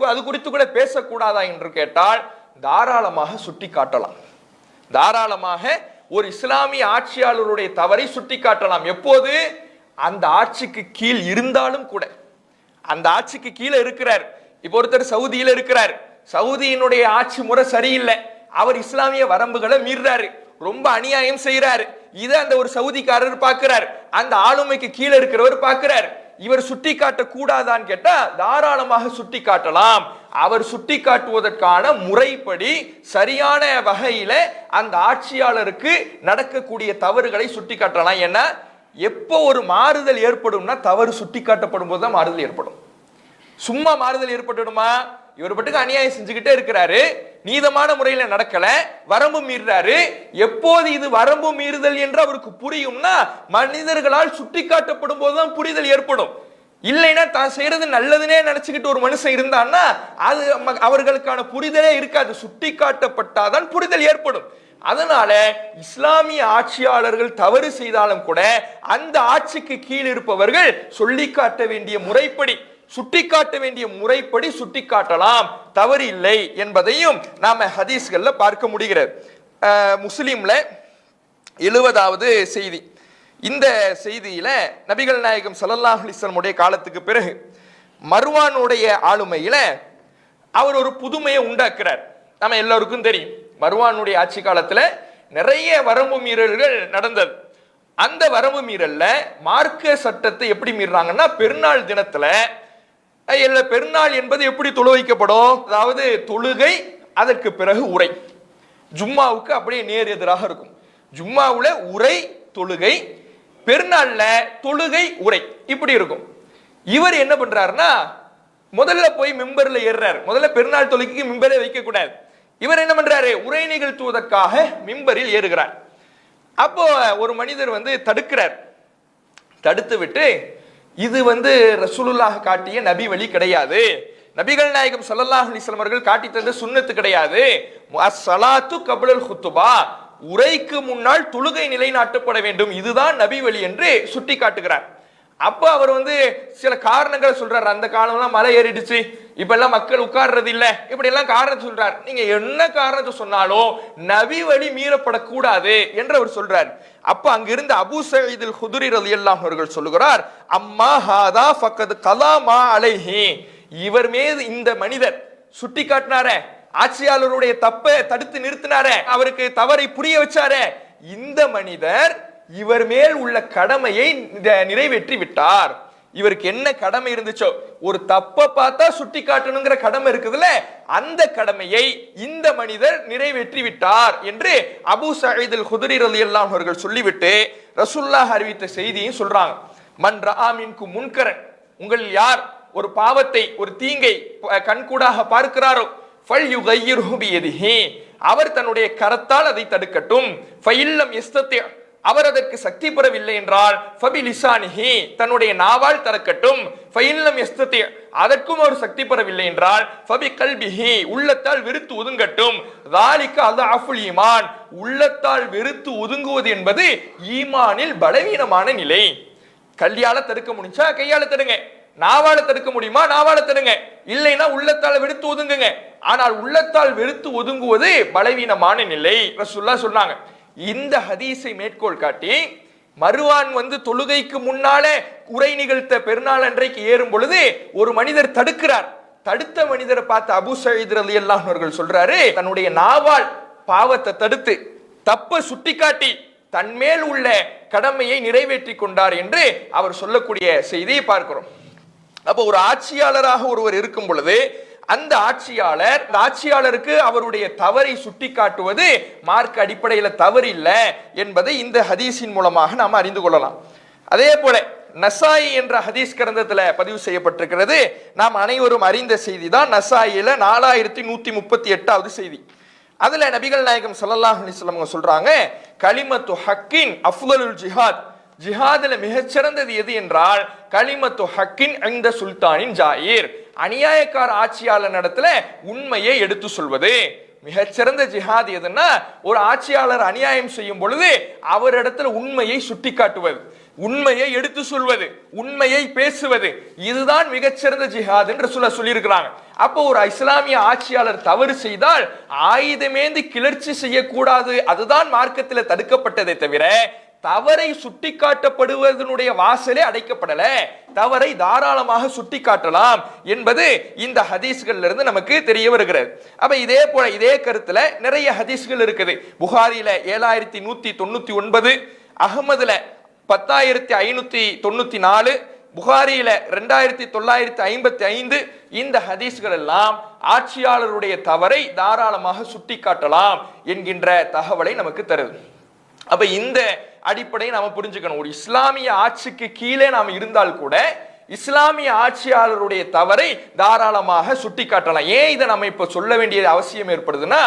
அது குறித்து கூட பேசக்கூடாதா என்று கேட்டால் தாராளமாக சுட்டி காட்டலாம். தாராளமாக ஒரு இஸ்லாமிய ஆட்சியாளருடைய தவறை சுட்டி காட்டலாம். எப்போது? அந்த ஆட்சிக்கு கீழ் இருந்தாலும் கூட. அந்த ஆட்சிக்கு கீழே இருக்கிறார். இப்போ ஒருத்தர் சவுதியில இருக்கிறார், சவுதியினுடைய ஆட்சி முறை சரியில்லை, அவர் இஸ்லாமிய வரம்புகளை மீறாரு, ரொம்ப அநியாயம் செய்யறாரு. இதை அந்த ஒரு சவுதிக்காரர் பார்க்கிறார், அந்த ஆளுமைக்கு கீழே இருக்கிறவர் பார்க்கிறார். இவர் சுட்டி காட்ட கூடாதான்னு கேட்டா தாராளமாக சுட்டி காட்டலாம். அவர் சுட்டி காட்டுவதற்கான முறைப்படி சரியான வகையில அந்த ஆட்சியாளருக்கு நடக்கக்கூடிய தவறுகளை சுட்டி காட்டலாம். ஏன்னா எப்போ ஒரு மாறுதல் ஏற்படும்னா தவறு சுட்டி காட்டப்படும் போதுதான் மாறுதல் ஏற்படும். சும்மா மாறுதல் ஏற்பட்டுடுமா? இவர் பட்டுக்கு அநியாயம் செஞ்சுக்கிட்டே இருக்கிறாரு, நீதமான முறையில நடக்கல, வரம்பு மீறாரு. எப்போது இது வரம்பு மீறுதல் என்று அவருக்கு புரியும்னா மனிதர்களால் சுட்டி காட்டப்படும் போதுதான் புரிதல் ஏற்படும். இல்லைன்னா தான் செய்யறது நல்லதுன்னே நினைச்சுக்கிட்டு ஒரு மனுஷன் இருந்தான்னா அது அவர்களுக்கான புரிதலே இருக்காது. சுட்டி காட்டப்பட்டாதான் புரிதல் ஏற்படும். அதனால இஸ்லாமிய ஆட்சியாளர்கள் தவறு செய்தாலும் கூட அந்த ஆட்சிக்கு கீழ் இருப்பவர்கள் சொல்லி காட்ட வேண்டிய முறைப்படி, சுட்டிக்காட்ட வேண்டிய முறைப்படி சுட்டிக்காட்டலாம், தவறு இல்லை என்பதையும் நாம ஹதீஸ்கள்ல பார்க்க முடிகிறது. முஸ்லிம்ல 70வது செய்தி. இந்த செய்தியில நபிகள் நாயகம் ஸல்லல்லாஹு அலைஹி வஸல்லம் உடைய காலத்துக்கு பிறகு மர்வானுடைய ஆளுமையில அவர் ஒரு புதுமையை உண்டாக்குறார். நம்ம எல்லாருக்கும் தெரியும், மர்வானுடைய ஆட்சி காலத்துல நிறைய வரம்பு மீறல்கள் நடந்தது. அந்த வரம்பு மீறல்ல மார்க்க சட்டத்தை எப்படி மீறாங்கன்னா, பெருநாள் தினத்துல பெருநாள் என்பது எப்படி தொழு வைக்கப்படும், அதாவது தொழுகை, அதற்கு பிறகு உரை. ஜும்மாவுக்கு அப்படியே நேர் எதிராக இருக்கும். ஜும்மாவுல உரை தொழுகை, பெருநாள்ல தொழுகை உரை, இப்படி இருக்கும். இவர் என்ன பண்றாருன்னா முதல்ல போய் மிம்பர்ல ஏறுறாரு. முதல்ல பெருநாள் தொழுகைக்கு மிம்பரை வைக்க கூடாது. இவர் என்ன பண்றாரு, உரை நிகழ்த்துவதற்காக மிம்பரில் ஏறுகிறார். அப்போ ஒரு மனிதர் தடுக்கிறார். தடுத்து விட்டு, இது ரசூலுல்லாஹ் காட்டிய நபி வழி கிடையாது, நபிகள் நாயகம் ஸல்லல்லாஹு அலைஹி வஸல்லம் அவர்கள் காட்டி தந்த சுன்னத்து கிடையாது. அஸ்ஸலாத்து கப்லல் குத்துபா, உரைக்கு முன்னால் தொழுகை நிலைநாட்டப்பட வேண்டும், இதுதான் நபி வழி என்று சுட்டி காட்டுகிறார். அப்ப அவர் சில காரணங்களை சொல்றாரு. அந்த காலம்லாம் மலை ஏறிடுச்சு, இப்ப எல்லாம் மக்கள் உட்கார்றது இல்ல, இப்படி எல்லாம் காரணத்தை சொல்றார். நீங்க என்ன காரணத்தை சொன்னாலும் நபி வழி மீறப்படக்கூடாது என்று அவர் சொல்றார். அப்ப அங்கிருந்து அபூ சயீத் அல் குத்ரி ரலியல்லாஹு அவர்கள் சொல்லுகிறார், அம்மா ஹாதா ஃபக்கத் கலாமா அலைஹி, இவர் மீது இந்த மனிதர் சுட்டி காட்டினாரே, ஆட்சியாளருடைய தப்பை தடுத்து நிறுத்தினாரே, அவருக்கு தவறை புரிய வச்சாரே, இந்த மனிதர் இவர் மேல் உள்ள கடமையை நிறைவேற்றி விட்டார். இவருக்கு என்ன கடமை இருந்துச்சோ, ஒரு தப்பை பார்த்தா சுட்டி காட்டணுங்கிற கடமை இருக்குதுல்ல, அந்த கடமையை இந்த மனிதர் நிறைவேற்றி விட்டார் என்று அபூ சயீத் அல் குத்ரி ரலியல்லாஹு அவர்கள் சொல்லிவிட்டு ரசூலுல்லாஹ் அறிவித்த செய்தியும் சொல்றாங்க. மன் ரஆ மின்கும் முன்கரன், உங்களில் யார் ஒரு பாவத்தை, ஒரு தீங்கை கண்கூடாக பார்க்கிறாரோ, ஃபல்யுகையிர்ஹு பியதிஹி, அவர் தன்னுடைய கரத்தால் அதை தடுக்கட்டும். ஃபஇல்லம் யஸ்ததி, அவர் அதற்கு சக்தி பெறவில்லை என்றால் ஃபபிலிசானிஹி, தன்னுடைய நாவால் தடுக்கட்டும். ஃபஇல்லம் யஸ்ததி, அதற்கும் ஒரு சக்தி பெறவில்லை என்றால் ஃபபிகல்பிஹி, உள்ளத்தால் வெறுத்து ஒதுங்கட்டும். ذلك அஃபுல் ஈமான், உள்ளத்தால் வெறுத்து ஒதுங்குவது என்பது ஈமானில் பலவீனமான நிலை. கையால தடுக்க முடிஞ்சா கையால தடுங்க, நாவால தடுக்க முடியுமா நாவால தடுங்க, இல்லைன்னா உள்ளத்தால் வெறுத்து ஒதுங்குங்க. ஆனால் உள்ளத்தால் வெறுத்து ஒதுங்குவது பலவீனமான நிலை ரசூலுல்லாஹ் சொன்னாங்க. இந்த ஹதீஸை மேற்கோள் காட்டி மர்வான் தொழுகைக்கு முன்னாலே உரை நிகழ்த்த பெருநாள் அன்றைக்கு ஏறும் பொழுது ஒரு மனிதர் தடுக்கிறார். தடுத்த மனிதரை பார்த்து அபூ சயீத் ரலியல்லாஹு அவர்கள் சொல்றாரு, தன்னுடைய நாவால் பாவத்தை தடுத்து தப்பை சுட்டி காட்டி தன்மேல் உள்ள கடமையை நிறைவேற்றி கொண்டார் என்று அவர் சொல்லக்கூடிய செய்தியை பார்க்கிறோம். அப்போ ஒரு ஆட்சியாளராக ஒருவர் இருக்கும் பொழுது அந்த ஆட்சியாளருக்கு அவருடைய தவறை சுட்டி காட்டுவது மார்க்க அடிப்படையில் தவறு இல்லை என்பதை இந்த ஹதீஸின் மூலமாக நாம் அறிந்து கொள்ளலாம். அதே போல நசாயி என்ற ஹதீஸ் கிரந்தத்துல பதிவு செய்யப்பட்டிருக்கிறது. நாம் அனைவரும் அறிந்த செய்தி தான். நசாயில 4138வது செய்தி. அதுல நபிகள் நாயகம் ஸல்லல்லாஹு அலைஹி வஸல்லம் சொல்றாங்க, கலிமத்து ஹக்கின் அஃலலுல் ஜிஹாத், ஜிஹாதுல மிகச்சிறந்தது எது என்றால் கலிமத்து ஹக்கின் இந்த சுல்தானின் ஜாயிர், அநியாயக்கார ஆட்சியாளர் இடத்துல உண்மையை எடுத்து சொல்வது. மிகச்சிறந்த ஜிஹாத் எதுன்னா ஒரு ஆட்சியாளர் அநியாயம் செய்யும் பொழுது அவரிடத்துல உண்மையை சுட்டி காட்டுவது, உண்மையை எடுத்து சொல்வது, உண்மையை பேசுவது, இதுதான் மிகச்சிறந்த ஜிஹாத் என்று சொல்லியிருக்கிறாங்க. அப்போ ஒரு இஸ்லாமிய ஆட்சியாளர் தவறு செய்தால் ஆயுதமேந்தி கிளர்ச்சி செய்யக்கூடாது, அதுதான் மார்க்கத்தில் தடுக்கப்பட்டதை தவிர தவறை சுட்டிக்காட்டப்படுவதனுடைய வாசலே அடைக்கப்படல. தவறை தாராளமாக சுட்டிக்காட்டலாம் என்பது இந்த ஹதீஸ்கள்ல இருந்து நமக்கு தெரிய வருகிறது. அப்ப இதே போல இதே கருத்துல நிறைய ஹதீஸ்கள் இருக்குது. புகாரில 7199, அகமதுல 10594, புகாரியில 2955, இந்த ஹதீஸ்கள் எல்லாம் ஆட்சியாளருடைய தவறை தாராளமாக சுட்டிக்காட்டலாம் என்கின்ற தகவலை நமக்கு தருது. அப்ப இந்த அடிப்படையை நாம புரிஞ்சுக்கணும். ஒரு இஸ்லாமிய ஆட்சிக்கு கீழே நாம் இருந்தால் கூட இஸ்லாமிய ஆட்சியாளருடைய தவறை தாராளமாக சுட்டி காட்டலாம். ஏன் இதை நம்ம இப்ப சொல்ல வேண்டிய அவசியம் ஏற்படுதுன்னா,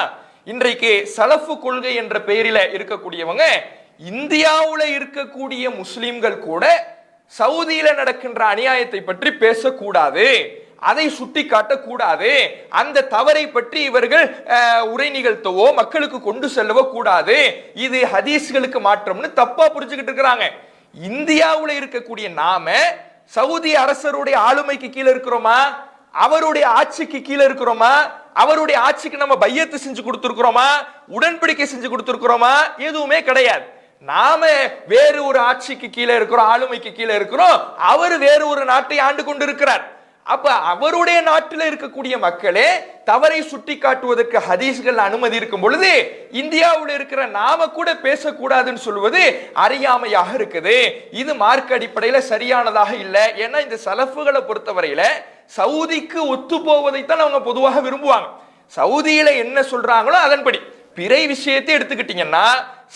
இன்றைக்கு சலஃபு கொள்கை என்ற பெயரில இருக்கக்கூடியவங்க இந்தியாவுல இருக்கக்கூடிய முஸ்லிம்கள் கூட சவுதியில நடக்கின்ற அநியாயத்தை பற்றி பேசக்கூடாது, அதை சுட்டி காட்டக்கூடாது, அந்த தவறை பற்றி இவர்கள் உரை நிகழ்த்தவோ மக்களுக்கு கொண்டு செல்லவோ கூடாது, இது ஹதீஸ்களுக்கு மாற்றம்னு தப்பா புரிஞ்சுக்கிட்டு இருக்கிறாங்க. இந்தியாவுல இருக்கக்கூடிய நாம சவுதி அரசருடைய ஆளுமைக்கு கீழே இருக்கிறோமா, அவருடைய ஆட்சிக்கு கீழே இருக்கிறோமா, அவருடைய ஆட்சிக்கு நம்ம பையத்து செஞ்சு கொடுத்திருக்கிறோமா, உடன்படிக்கை செஞ்சு கொடுத்திருக்கிறோமா? எதுவுமே கிடையாது. நாம வேறு ஒரு ஆட்சிக்கு கீழே இருக்கிறோம், ஆளுமைக்கு கீழே இருக்கிறோம், அவர் வேறு ஒரு நாட்டை ஆண்டு கொண்டு இருக்கிறார். அப்ப அவருடைய நாட்டில் இருக்கக்கூடிய மக்களே தவறை சுட்டி காட்டுவதற்கு ஹதீஸ்கள் அனுமதி இருக்கும் பொழுது இந்தியாவில் இருக்கிற நாம கூட பேசக்கூடாதுன்னு சொல்வது அறியாமையாக இருக்குது. இது மார்க்க அடிப்படையில சரியானதாக இல்லை. ஏன்னா இந்த சலஃபுகளை பொறுத்தவரையில சவுதிக்கு ஒத்து போவதைத்தான் அவங்க பொதுவாக விரும்புவாங்க. சவுதியில என்ன சொல்றாங்களோ அதன்படி. பிறை விஷயத்தை எடுத்துக்கிட்டீங்கன்னா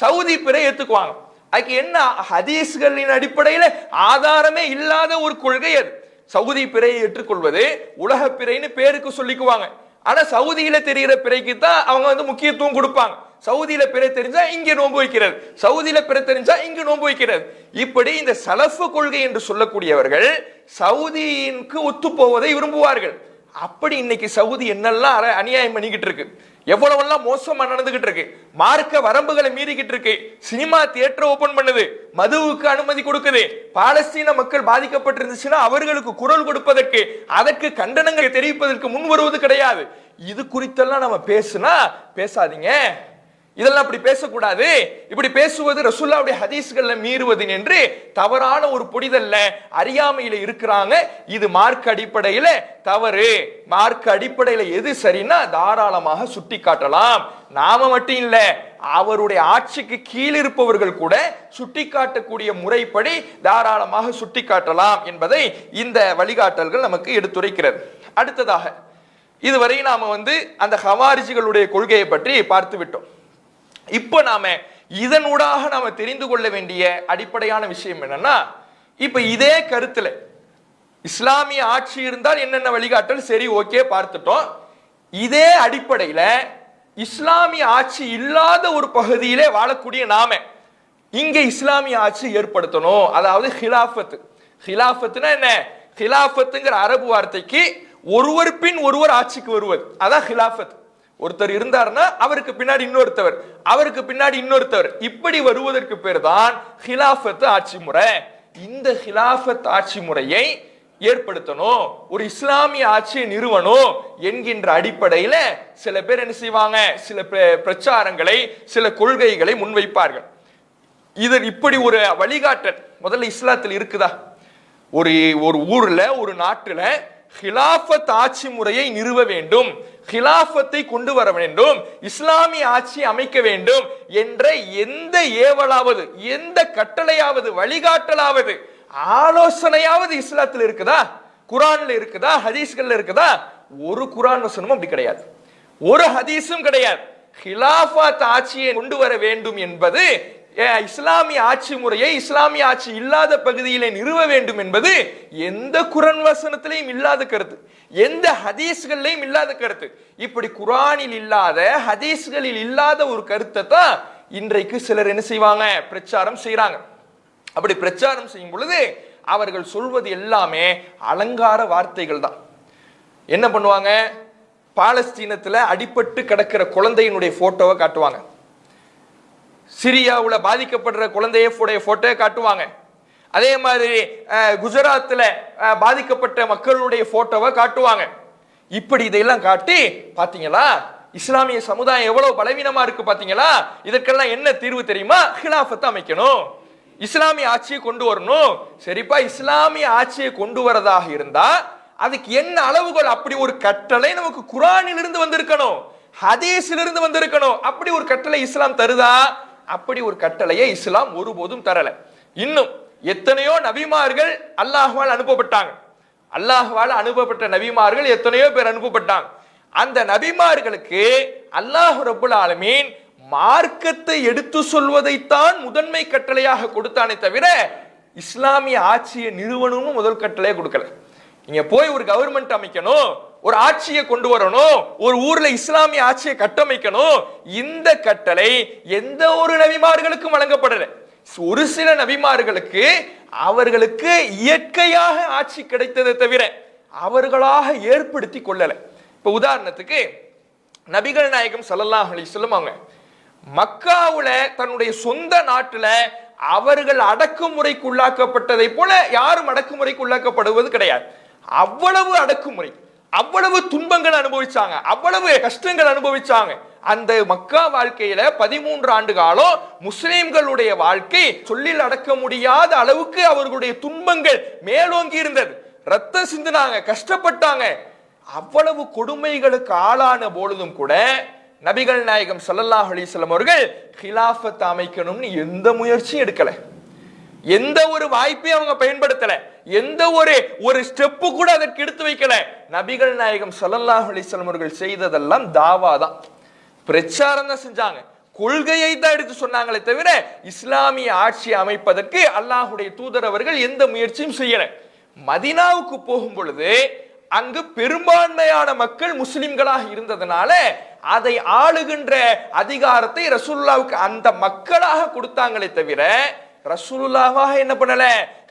சவுதி பிறை ஏத்துக்குவாங்க. அதுக்கு என்ன ஹதீஸ்களின் அடிப்படையில ஆதாரமே இல்லாத ஒரு கொள்கை அது. சவுதி பிறையை ஏற்றுக்கொள்வது உலக பிறைன்னு பேருக்கு சொல்லிக்குவாங்க. ஆனா சவுதியில தெரிகிற பிறைக்கு தான் அவங்க முக்கியத்துவம் கொடுப்பாங்க. சவுதியில பிறை தெரிஞ்சா இங்க நோன்பு வைக்கிறது, சவுதியில பிறை தெரிஞ்சா இங்க நோன்பு வைக்கிறது. இப்படி இந்த சலஃபு கொள்கை என்று சொல்லக்கூடியவர்கள் சவுதிக்கு ஒத்து போவதை விரும்புவார்கள். அப்படி இன்னைக்கு சவுதி என்னெல்லாம் அநியாயம் பண்ணிக்கிட்டு இருக்கு, எவ்வளவெல்லாம் மோசமா நடந்துகிட்டு இருக்கு, மார்க்க வரம்புகளை மீறிக்கிட்டு இருக்கு, சினிமா தியேட்டர் ஓபன் பண்ணுது, மதுவுக்கு அனுமதி கொடுக்குது, பாலஸ்தீன மக்கள் பாதிக்கப்பட்டிருந்துச்சுன்னா அவர்களுக்கு குரல் கொடுப்பதற்கு அதற்கு கண்டனங்களை தெரிவிப்பதற்கு முன் வருவது கிடையாது. இது குறித்தெல்லாம் நம்ம பேசுனா பேசாதீங்க, இதெல்லாம் அப்படி பேசக்கூடாது, இப்படி பேசுவது ரசூலுல்லாஹ்வுடைய ஹதீஸ்களை மீறுவது என்று தவறான ஒரு புரிதல்ல அறியாமையில இருக்கிறாங்க. இது மார்க்க அடிப்படையில தவறு. மார்க்க அடிப்படையில எது சரின்னா தாராளமாக சுட்டி காட்டலாம். நாம மட்டும் இல்ல, அவருடைய ஆட்சிக்கு கீழ் இருப்பவர்கள் கூட சுட்டி காட்டக்கூடிய முறைப்படி தாராளமாக சுட்டி காட்டலாம் என்பதை இந்த வழிகாட்டல்கள் நமக்கு எடுத்துரைக்கிறது. அடுத்ததாக இதுவரை நாம அந்த ஹவாரிஜிகளுடைய கொள்கையை பற்றி பார்த்து விட்டோம். இப்போ நாம இதனூடாக நாம தெரிந்து கொள்ள வேண்டிய அடிப்படையான விஷயம் என்னன்னா, இப்ப இதே கருத்துல இஸ்லாமிய ஆட்சி இருந்தால் என்னென்ன வழிகாட்டல், சரி ஓகே பார்த்துட்டோம். இதே அடிப்படையில இஸ்லாமிய ஆட்சி இல்லாத ஒரு பகுதியிலே வாழக்கூடிய நாம இங்க இஸ்லாமிய ஆட்சி ஏற்படுத்தணும். அதாவது ஹிலாஃபத். ஹிலாஃபத்னா என்ன? ஹிலாஃபத்துங்கிற அரபு வார்த்தைக்கு ஒருவர் பின் ஒருவர் ஆட்சிக்கு வருவது, அதான் ஹிலாஃபத். ஒருத்தர் இருந்தார்னா அவருக்கு பின்னாடி இன்னொருத்தவர், அவருக்கு பின்னாடி இன்னொருத்தவர், இப்படி வருவதற்கு பேர் தான் ஹிலாஃபத் ஆட்சி முறை. இந்த ஹிலாஃபத் ஆட்சி முறையை ஏற்படுத்தணும், ஒரு இஸ்லாமிய ஆட்சியை நிறுவனம் என்கின்ற அடிப்படையில சில பேர் என்ன செய்வாங்க, சில பிரச்சாரங்களை சில கொள்கைகளை முன்வைப்பார்கள். இது இப்படி ஒரு வழிகாட்டல் முதல்ல இஸ்லாத்தில் இருக்குதா? ஒரு ஊர்ல ஒரு நாட்டுல ஹிலாஃபத் ஆட்சி முறையை நிறுவ வேண்டும், ஹிலாஃபத்தை கொண்டு வர வேண்டும், இஸ்லாமிய ஆட்சி அமைக்க வேண்டும் என்ற எந்த ஏவலாவது, எந்த கட்டளையாவது, வழிகாட்டலாவது, ஆலோசனையாவது இஸ்லாத்தில் இருக்குதா? குரான்ல இருக்குதா? ஹதீஸ்கள்ல இருக்குதா? ஒரு குரான் வசனமும் அப்படி கிடையாது, ஒரு ஹதீஸும் கிடையாது. ஹிலாஃபத் ஆட்சியை கொண்டு வர வேண்டும் என்பது இஸ்லாமிய ஆட்சி முறையை இஸ்லாமிய ஆட்சி இல்லாத பகுதியிலே நிறுவ வேண்டும் என்பது எந்த குர்ஆன் வசனத்திலையும் இல்லாத கருத்து, எந்த ஹதீஸ்களிலும் இல்லாத கருத்து. இப்படி குர்ஆனில் இல்லாத ஹதீஸ்களில் இல்லாத ஒரு கருத்தை தான் இன்றைக்கு சிலர் என்ன செய்வாங்க, பிரச்சாரம் செய்யறாங்க. அப்படி பிரச்சாரம் செய்யும் பொழுது அவர்கள் சொல்வது எல்லாமே அலங்கார வார்த்தைகள் தான். என்ன பண்ணுவாங்க, பாலஸ்தீனத்துல அடிபட்டு கிடக்கிற குழந்தையினுடைய போட்டோவை காட்டுவாங்க, சிரியாவுல பாதிக்கப்படுற குழந்தைய போட்டோ காட்டுவாங்க, அதே மாதிரி குஜராத்ல பாதிக்கப்பட்ட மக்களுடைய போட்டோவை காட்டுவாங்க. இப்படி இதையெல்லாம் காட்டி பாத்தீங்களா இஸ்லாமிய சமுதாயம் எவ்வளவு பலவீனமா இருக்கு பாத்தீங்களா, இதற்கெல்லாம் என்ன தீர்வு தெரியுமா, ஹிலாஃபத்தை அமைக்கணும், இஸ்லாமிய ஆட்சியை கொண்டு வரணும். சரிப்பா, இஸ்லாமிய ஆட்சியை கொண்டு வரதாக இருந்தா அதுக்கு என்ன அளவுகள், அப்படி ஒரு கட்டளை நமக்கு குர்ஆனில் இருந்து வந்திருக்கணும், ஹதீஸில் இருந்து வந்திருக்கணும். அப்படி ஒரு கட்டளை இஸ்லாம் தருதா? அப்படி ஒரு கட்டளையை இஸ்லாம் ஒருபோதும் தரல. இன்னும் எத்தனையோ நபிமார்கள் அல்லாஹ்வால் அனுப்பப்பட்டாங்க, அல்லாஹ்வால் அனுப்பப்பட்ட நபிமார்கள் எத்தனையோ பேர் அனுப்பப்பட்டாங்க. அந்த நபிமார்களுக்கு அல்லாஹ் ரப்புல் ஆலமீன் மார்க்கத்தை எடுத்து சொல்வதைத்தான் முதன்மை கட்டளையாக கொடுத்தானே தவிர இஸ்லாமிய ஆட்சியை நிறுவனமும் முதல் கட்டளையை கொடுக்கல. நீங்க போய் ஒரு கவர்மெண்ட் அமைக்கணும், ஒரு ஆட்சியை கொண்டு வரணும், ஒரு ஊர்ல இஸ்லாமிய ஆட்சியை கட்டமைக்கணும், இந்த கட்டளை எந்த ஒரு நபிமார்களுக்கும் வழங்கப்படல. ஒரு சில நபிமார்களுக்கு அவர்களுக்கு இயற்கையாக ஆட்சி கிடைத்ததை தவிர அவர்களாக ஏற்படுத்தி கொள்ளல. இப்ப உதாரணத்துக்கு நபிகள் நாயகம் ஸல்லல்லாஹு அலைஹி வஸல்லம் அவங்க மக்காவுல தன்னுடைய சொந்த நாட்டுல அவர்கள் அடக்குமுறைக்கு உள்ளாக்கப்பட்டதை போல யாரும் அடக்குமுறைக்கு உள்ளாக்கப்படுவது கிடையாது. அவ்வளவு அடக்குமுறை, அவ்வளவு துன்பங்கள் அனுபவிச்சாங்க, அவ்வளவு கஷ்டங்கள் அனுபவிச்சாங்க. அந்த மக்கா வாழ்க்கையில 13 ஆண்டு காலம் முஸ்லிம்களுடைய வாழ்க்கை சொல்லில் அடக்க முடியாத அளவுக்கு அவர்களுடைய துன்பங்கள் மேலோங்கி இருந்தது. ரத்தம் சிந்தினாங்க, கஷ்டப்பட்டாங்க. அவ்வளவு கொடுமைகளுக்கு ஆளான பொழுதும் கூட நபிகள் நாயகம் ஸல்லல்லாஹு அலைஹி வஸல்லம் அவர்கள் ஹிலாஃபத் அமைக்கணும்னு எந்த முயற்சியும் எடுக்கல, எந்த ஒரு வாய்ப்பையும் அவங்க பயன்படுத்தல, எந்த ஒரு ஸ்டெப் கூட அதற்கு எடுத்து வைக்கல. நபிகள் நாயகம் ஸல்லல்லாஹு அலைஹி வஸல்லம் அவர்கள் செய்ததெல்லாம் தாவா தான், பிரச்சாரம் தான் செஞ்சாங்க, கொள்கையை தான் எடுத்து சொன்னாங்களே தவிர இஸ்லாமிய ஆட்சி அமைப்பதற்கு அல்லாஹ்வுடைய தூதர் அவர்கள் எந்த முயற்சியும் செய்யல. மதீனாவுக்கு போகும் பொழுது அங்கு பெரும்பான்மையான மக்கள் முஸ்லிம்களாக இருந்ததனால அதை ஆளுகின்ற அதிகாரத்தை ரசூலுல்லாஹ்வுக்கு அந்த மக்களாக கொடுத்தாங்களே தவிர ரசூலுல்லாஹ் என்ன பண்ணல,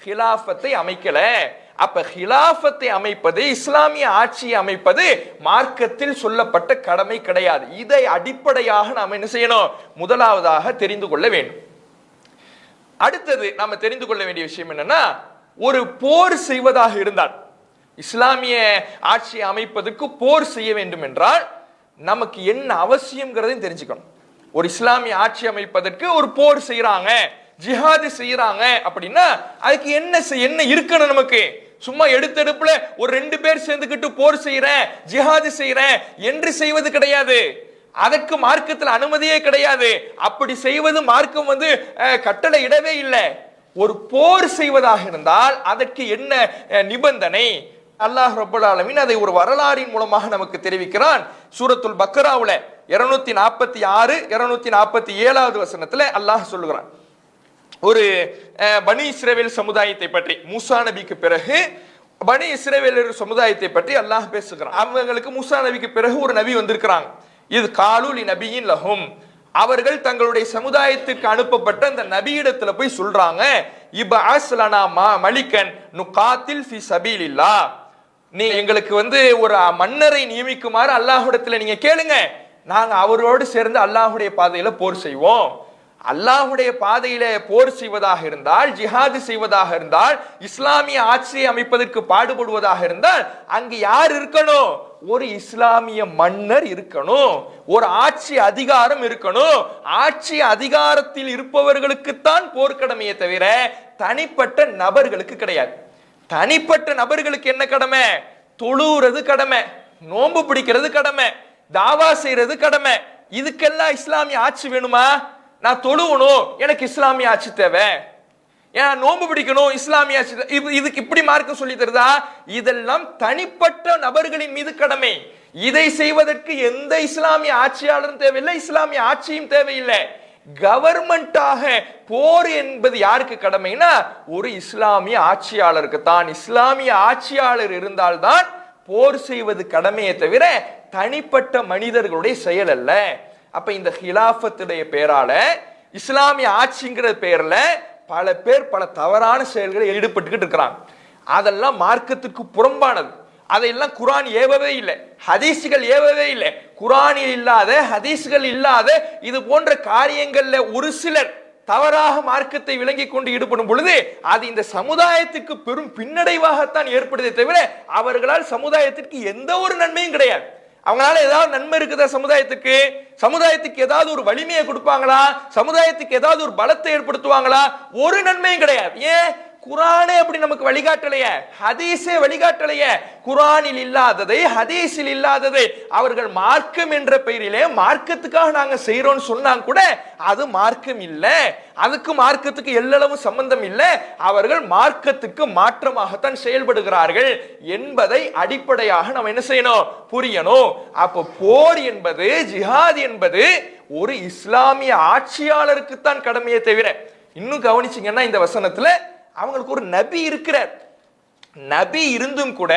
ஹிலாஃபத்தை அமைக்கல. அப்ப ஹிலாஃபத்தை அமைப்பது, இஸ்லாமிய ஆட்சியை அமைப்பது மார்க்கத்தில் சொல்லப்பட்ட கடமை கிடையாது. இதை அடிப்படையாக நாம் என்ன செய்யணும், முதலாவதாக தெரிந்து கொள்ள வேண்டும். அடுத்தது நாம தெரிந்து கொள்ள வேண்டிய விஷயம் என்னன்னா, ஒரு போர் செய்வதாக இருந்தால், இஸ்லாமிய ஆட்சி அமைப்பதற்கு போர் செய்ய வேண்டும் என்றால் நமக்கு என்ன அவசியம்ங்கிறதையும் தெரிஞ்சுக்கணும். ஒரு இஸ்லாமிய ஆட்சி அமைப்பதற்கு ஒரு போர் செய்யறாங்க, ஜிஹாது செய்யறாங்க அப்படின்னா அதுக்கு என்ன இருக்கணும் நமக்கு. சும்மா எடுத்தெடுப்புல ஒரு 2 பேர் சேர்ந்துக்கிட்டு போர் செய்யறேன், ஜிஹாது செய்யறேன் என்று செய்வது கிடையாது. அதற்கு மார்க்கத்தில் அனுமதியே கிடையாது. அப்படி செய்வது மார்க்கம் கட்டளை இடவே இல்லை. ஒரு போர் செய்வதாக இருந்தால் அதற்கு என்ன நிபந்தனை, அல்லாஹ் ரப்பல் ஆலமீன் அதை ஒரு வரலாறின் மூலமாக நமக்கு தெரிவிக்கிறான். சூரத்துல் பக்ராவுல 246 247வது வசனத்துல அல்லாஹ் சொல்லுகிறான், ஒரு பனி இஸ்ரவேல் சமுதாயத்தை பற்றி, மூசா நபிக்கு பிறகு பனி இஸ்ரவேலர் சமுதாயத்தை பற்றி அல்லாஹ் பேசுகிறான். அவங்களுக்கு மூசா நபிக்கு பிறகு ஒரு நபி வந்திருக்கிறாங்க. இது காலூலி நபியின் லஹும், அவர்கள் தங்களுடைய சமுதாயத்திற்கு அனுப்பப்பட்ட அந்த நபியிடத்துல போய் சொல்றாங்க, இப்அஸ் லனா மலிகன் நுகாத்தில் ஃபி சபீலில்லாஹ், நீ எங்களுக்கு ஒரு மன்னரை நியமிக்குமாறு அல்லாஹ்விடத்துல நீங்க கேளுங்க, நாங்க அவரோடு சேர்ந்து அல்லாஹ்வுடைய பாதையில போர் செய்வோம். அல்லாஹ்வுடைய பாதையில போர் செய்வதாக இருந்தால், ஜிஹாது செய்வதாக இருந்தால், இஸ்லாமிய ஆட்சியை அமைப்பதற்கு பாடுபடுவதாக இருந்தால் அங்கு யார் இருக்கணும், ஒரு இஸ்லாமிய மன்னர் இருக்கணும், ஒரு ஆட்சி அதிகாரம் இருக்கணும். ஆட்சி அதிகாரத்தில் இருப்பவர்களுக்குத்தான் போர்க்கடமையை தவிர தனிப்பட்ட நபர்களுக்கு கிடையாது. தனிப்பட்ட நபர்களுக்கு என்ன கடமை, தொழுறது கடமை, நோன்பு பிடிக்கிறது கடமை, தாவா செய்யறது கடமை. இதுக்கெல்லாம் இஸ்லாமிய ஆட்சி வேணுமா? நான் தொழுவணும், எனக்கு இஸ்லாமிய ஆட்சி தேவை, ஏன் நோன்பு பிடிக்கணும், இஸ்லாமிய ஆட்சி, இதுக்கு இப்படி மார்க்கம் சொல்லி தருதா? இதெல்லாம் தனிப்பட்ட நபர்களின் மீது கடமை. இதை செய்வதற்கு எந்த இஸ்லாமிய ஆட்சியாளரும் தேவையில்லை, இஸ்லாமிய ஆட்சியும் தேவையில்லை. கவர்மெண்டாக போர் என்பது யாருக்கு கடமைனா ஒரு இஸ்லாமிய ஆட்சியாளருக்கு தான். இஸ்லாமிய ஆட்சியாளர் இருந்தால்தான் போர் செய்வது கடமையை தவிர தனிப்பட்ட மனிதர்களுடைய செயல் அல்ல. அப்ப இந்த ஹிலாஃபத்துடைய பேரால இஸ்லாமிய ஆட்சிங்கிற பேர்ல பல பேர் பல தவறான செயல்களை ஈடுபட்டுக்கிட்டு இருக்கிறாங்க. அதெல்லாம் மார்க்கத்துக்கு புறம்பானது. அதையெல்லாம் குர்ஆன் ஏவவே இல்லை, ஹதீஸ்கள் ஏவவே இல்லை. குர்ஆனில் இல்லாத ஹதீஸ்கள் இல்லாத இது போன்ற காரியங்கள்ல ஒரு சிலர் தவறாக மார்க்கத்தை விளங்கி கொண்டு ஈடுபடும் பொழுது அது இந்த சமுதாயத்துக்கு பெரும் பின்னடைவாகத்தான் ஏற்படுதே தவிர அவர்களால் சமுதாயத்திற்கு எந்த ஒரு நன்மையும் கிடையாது. அவங்களால ஏதாவது நன்மை இருக்குதா? சமுதாயத்துக்கு ஏதாவது ஒரு வலிமையை கொடுப்பாங்களா? சமுதாயத்துக்கு ஏதாவது ஒரு பலத்தை ஏற்படுத்துவாங்களா? ஒரு நன்மையும் கிடையாது. ஏன்? குர்ஆனே அப்படி நமக்கு வழிகாட்டலையே, ஹதீஸே வழிகாட்டலையே. குர்ஆனில் இல்லாததை ஹதீஸில் இல்லாததை அவர்கள் மார்க்கம் என்ற பெயரிலே மார்க்கத்துக்காக நாங்க செய்யறோம்னு சொன்னாங்க கூட அது மார்க்கம் இல்ல. அதுக்கு மார்க்கத்துக்கு எல்லளவு சம்பந்தம் இல்ல. அவர்கள் மார்க்கத்துக்கு மாற்றமாகத்தான் செயல்படுகிறார்கள் என்பதை அடிப்படையாக நம்ம என்ன செய்யணும்? புரியணும். அப்ப போர் என்பது, ஜிஹாத் என்பது ஒரு இஸ்லாமிய ஆட்சியாளருக்கு தான் கடமையை தவிர, இன்னும் கவனிச்சீங்கன்னா இந்த வசனத்துல அவங்களுக்கு ஒரு நபி இருக்கிறார். நபி இருந்தும் கூட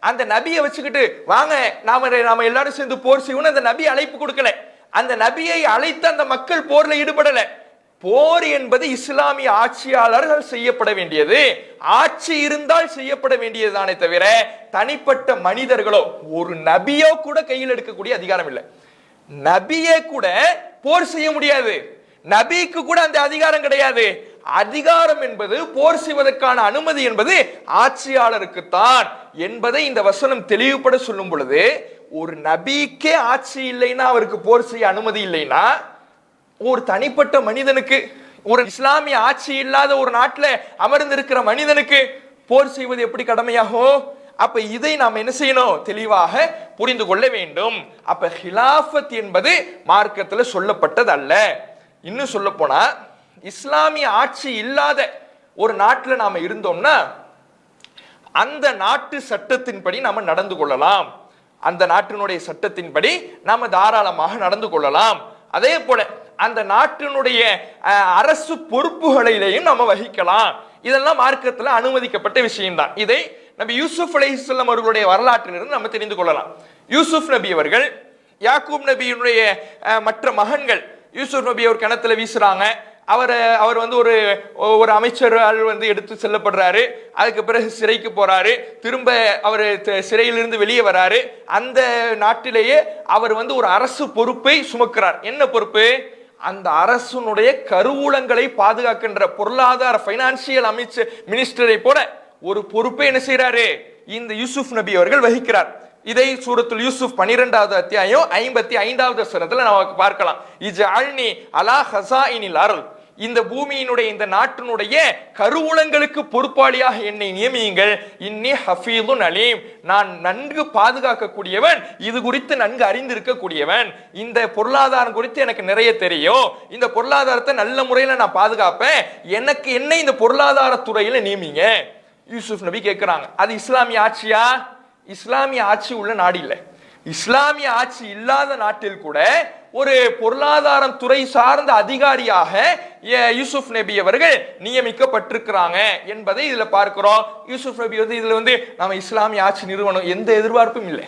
அந்த நபியை வச்சுக்கிட்டு வாங்க நாம எல்லாரும் சேர்ந்து போர் செய்யணும் அந்த நபி அழைப்பு கொடுக்கல. அந்த நபியை அழைத்து அந்த மக்கள் போர்ல ஈடுபடல. போர் என்பது இஸ்லாமிய ஆட்சியாளர்கள் செய்யப்பட வேண்டியது, ஆட்சி இருந்தால் செய்யப்பட வேண்டியதுதானே தவிர தனிப்பட்ட மனிதர்களோ ஒரு நபியோ கூட கையில் எடுக்கக்கூடிய அதிகாரம் இல்லை. நபியே கூட போர் செய்ய முடியாது. நபிக்கு கூட அந்த அதிகாரம் கிடையாது. அதிகாரம் என்பது போர் செய்வதற்கான அனுமதி என்பது ஆட்சியாளருக்கு தான் என்பதை இந்த வசனம் தெளிவுபட சொல்லும் பொழுது, ஒரு நபிக்கே ஆட்சி இல்லைன்னா, அவருக்கு போர் செய்ய அனுமதி இல்லைன்னா, ஒரு தனிப்பட்ட மனிதனுக்கு, ஒரு இஸ்லாமிய ஆட்சி இல்லாத ஒரு நாட்டில் அமர்ந்திருக்கிற மனிதனுக்கு போர் செய்வது எப்படி கடமையாகும்? அப்ப இதை நாம் என்ன செய்யணும்? தெளிவாக புரிந்து கொள்ள வேண்டும். அப்ப ஹிலாஃபத் என்பது மார்க்கத்தில் சொல்லப்பட்டது அல்ல. இன்னும் சொல்ல போனா இஸ்லாமிய ஆட்சி இல்லாத ஒரு நாட்டில் நாம இருந்தோம்னா அந்த நாட்டு சட்டத்தின்படி நாம நடந்து கொள்ளலாம். அந்த நாட்டினுடைய சட்டத்தின்படி நாம தாராளமாக நடந்து கொள்ளலாம். அதே போல அந்த நாட்டினுடைய அரசு பொறுப்புகளிலேயும் நம்ம வகிக்கலாம். இதெல்லாம் மார்க்கத்தில் அனுமதிக்கப்பட்ட விஷயம்தான். இதை நபி யூசுப் அலைஹிஸ்ஸலாம் அவர்களுடைய வரலாற்றிலிருந்து நம்ம தெரிந்து கொள்ளலாம். யூசுப் நபி அவர்கள், யாக்கூப் நபியினுடைய மற்ற மகன்கள், யூசுப் நபி அவர் கிணத்துல வீசுறாங்க. அவர் வந்து ஒரு அமைச்சர் வந்து எடுத்து செல்லப்படுறாரு. அதுக்கு பிறகு சிறைக்கு போறாரு. திரும்ப அவர் சிறையிலிருந்து வெளியே வராரு. அந்த நாட்டிலேயே அவர் வந்து ஒரு அரசு பொறுப்பை சுமக்கிறார். என்ன பொறுப்பு? அந்த அரசுனுடைய கருவூலங்களை பாதுகாக்கின்ற பொருளாதார பைனான்சியல் அமைச்சர் மினிஸ்டரை போல ஒரு பொறுப்பை என்ன செய்யறாரு? இந்த யூசுப் நபி அவர்கள் வகிக்கிறார். இதை சூரத்துல் யூசுப் 12வது அத்தியாயம் 55வது வசனத்துல நமக்கு பார்க்கலாம். இஜஅல்னி அலா ஹஸாயினில் அர்ல், இந்த பூமியினுடைய இந்த நாட்டினுடைய கருவூலங்களுக்கு பொறுப்பாளியாக என்னை நியமியுங்கள். இன்னி ஹஃபீதுன் அலீம், நான் நன்கு பாதுகாக்கக்கூடியவன், இது குறித்து நன்கு அறிந்திருக்கக்கூடியவன். இந்த பொருளாதாரம் குறித்து எனக்கு நிறைய தெரியும். இந்த பொருளாதாரத்தை நல்ல முறையில் நான் பாதுகாப்பேன். எனக்கு என்ன இந்த பொருளாதார துறையில நியமிங்க. யூசுப் நபி கேட்கிறாங்க. அது இஸ்லாமிய ஆட்சியா? இஸ்லாமிய ஆட்சி உள்ள நாடு இல்லை. இஸ்லாமிய ஆட்சி இல்லாத நாட்டில் கூட ஒரு பொருளாதாரம் துறை சார்ந்த அதிகாரியாக யூசுப் நபி அவர்கள் நியமிக்கப்பட்டிருக்கிறாங்க என்பதை இதுல பார்க்கிறோம். யூசுப் நபி வந்து இதுல வந்து நம்ம இஸ்லாமிய ஆட்சி நிறுவனம் எந்த எதிர்பார்ப்பும் இல்லை.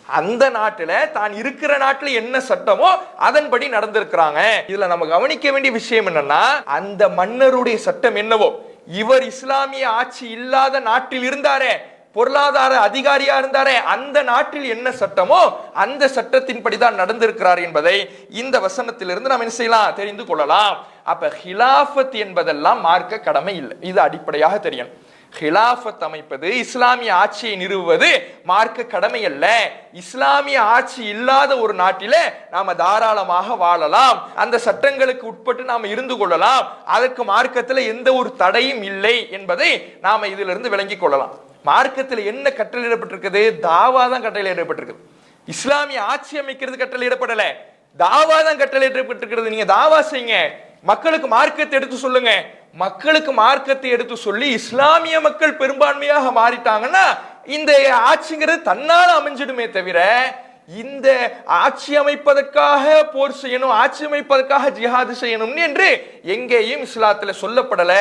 அந்த நாட்டில் தான் இருக்கிற நாட்டில் என்ன சட்டமோ அதன்படி நடந்திருக்கிறாங்க. இதுல நம்ம கவனிக்க வேண்டிய விஷயம் என்னன்னா, அந்த மன்னருடைய சட்டம் என்னவோ, இவர் இஸ்லாமிய ஆட்சி இல்லாத நாட்டில் இருந்தாரே, பொருளாதார அதிகாரியா இருந்தாரே, அந்த நாட்டில் என்ன சட்டமோ அந்த சட்டத்தின்படி தான் நடந்திருக்கிறார் என்பதை இந்த வசனத்திலிருந்து நாம் என்ன செய்யலாம்? தெரிந்து கொள்ளலாம். அப்ப ஹிலாஃபத் என்பதெல்லாம் மார்க்க கடமை இல்லை. இது அடிப்படையாக தெரியணும். ஹிலாஃபத் அமைப்பது, இஸ்லாமிய ஆட்சியை நிறுவுவது மார்க்க கடமை அல்ல. இஸ்லாமிய ஆட்சி இல்லாத ஒரு நாட்டிலே நாம தாராளமாக வாழலாம். அந்த சட்டங்களுக்கு உட்பட்டு நாம இருந்து கொள்ளலாம். அதற்கு மார்க்கத்தில் எந்த ஒரு தடையும் இல்லை என்பதை நாம இதிலிருந்து விளங்கிக் கொள்ளலாம். மார்க்கத்தில் என்ன கட்டளையிடப்பட்டிருக்குது? தாவா தான் கட்டளையிடப்பட்டிருக்குது. இஸ்லாமிய ஆட்சி அமைக்கிறது கட்டளையிடப்படல, தாவா தான் கட்டளையிடப்பட்டிருக்கிறது. நீங்க தாவா செய்யுங்க, மக்களுக்கு மார்க்கத்தை எடுத்து சொல்லுங்க. மக்களுக்கு மார்க்கத்தை எடுத்து சொல்லி இஸ்லாமிய மக்கள் பெரும்பான்மையாக மாறிட்டாங்கன்னா இந்த ஆட்சிங்கிறது தன்னால அமைஞ்சிடுமே தவிர இந்த ஆட்சி அமைப்பதற்காக போர் செய்யணும், ஆட்சி அமைப்பதற்காக ஜிஹாது செய்யணும் என்று எங்கேயும் இஸ்லாத்துல சொல்லப்படல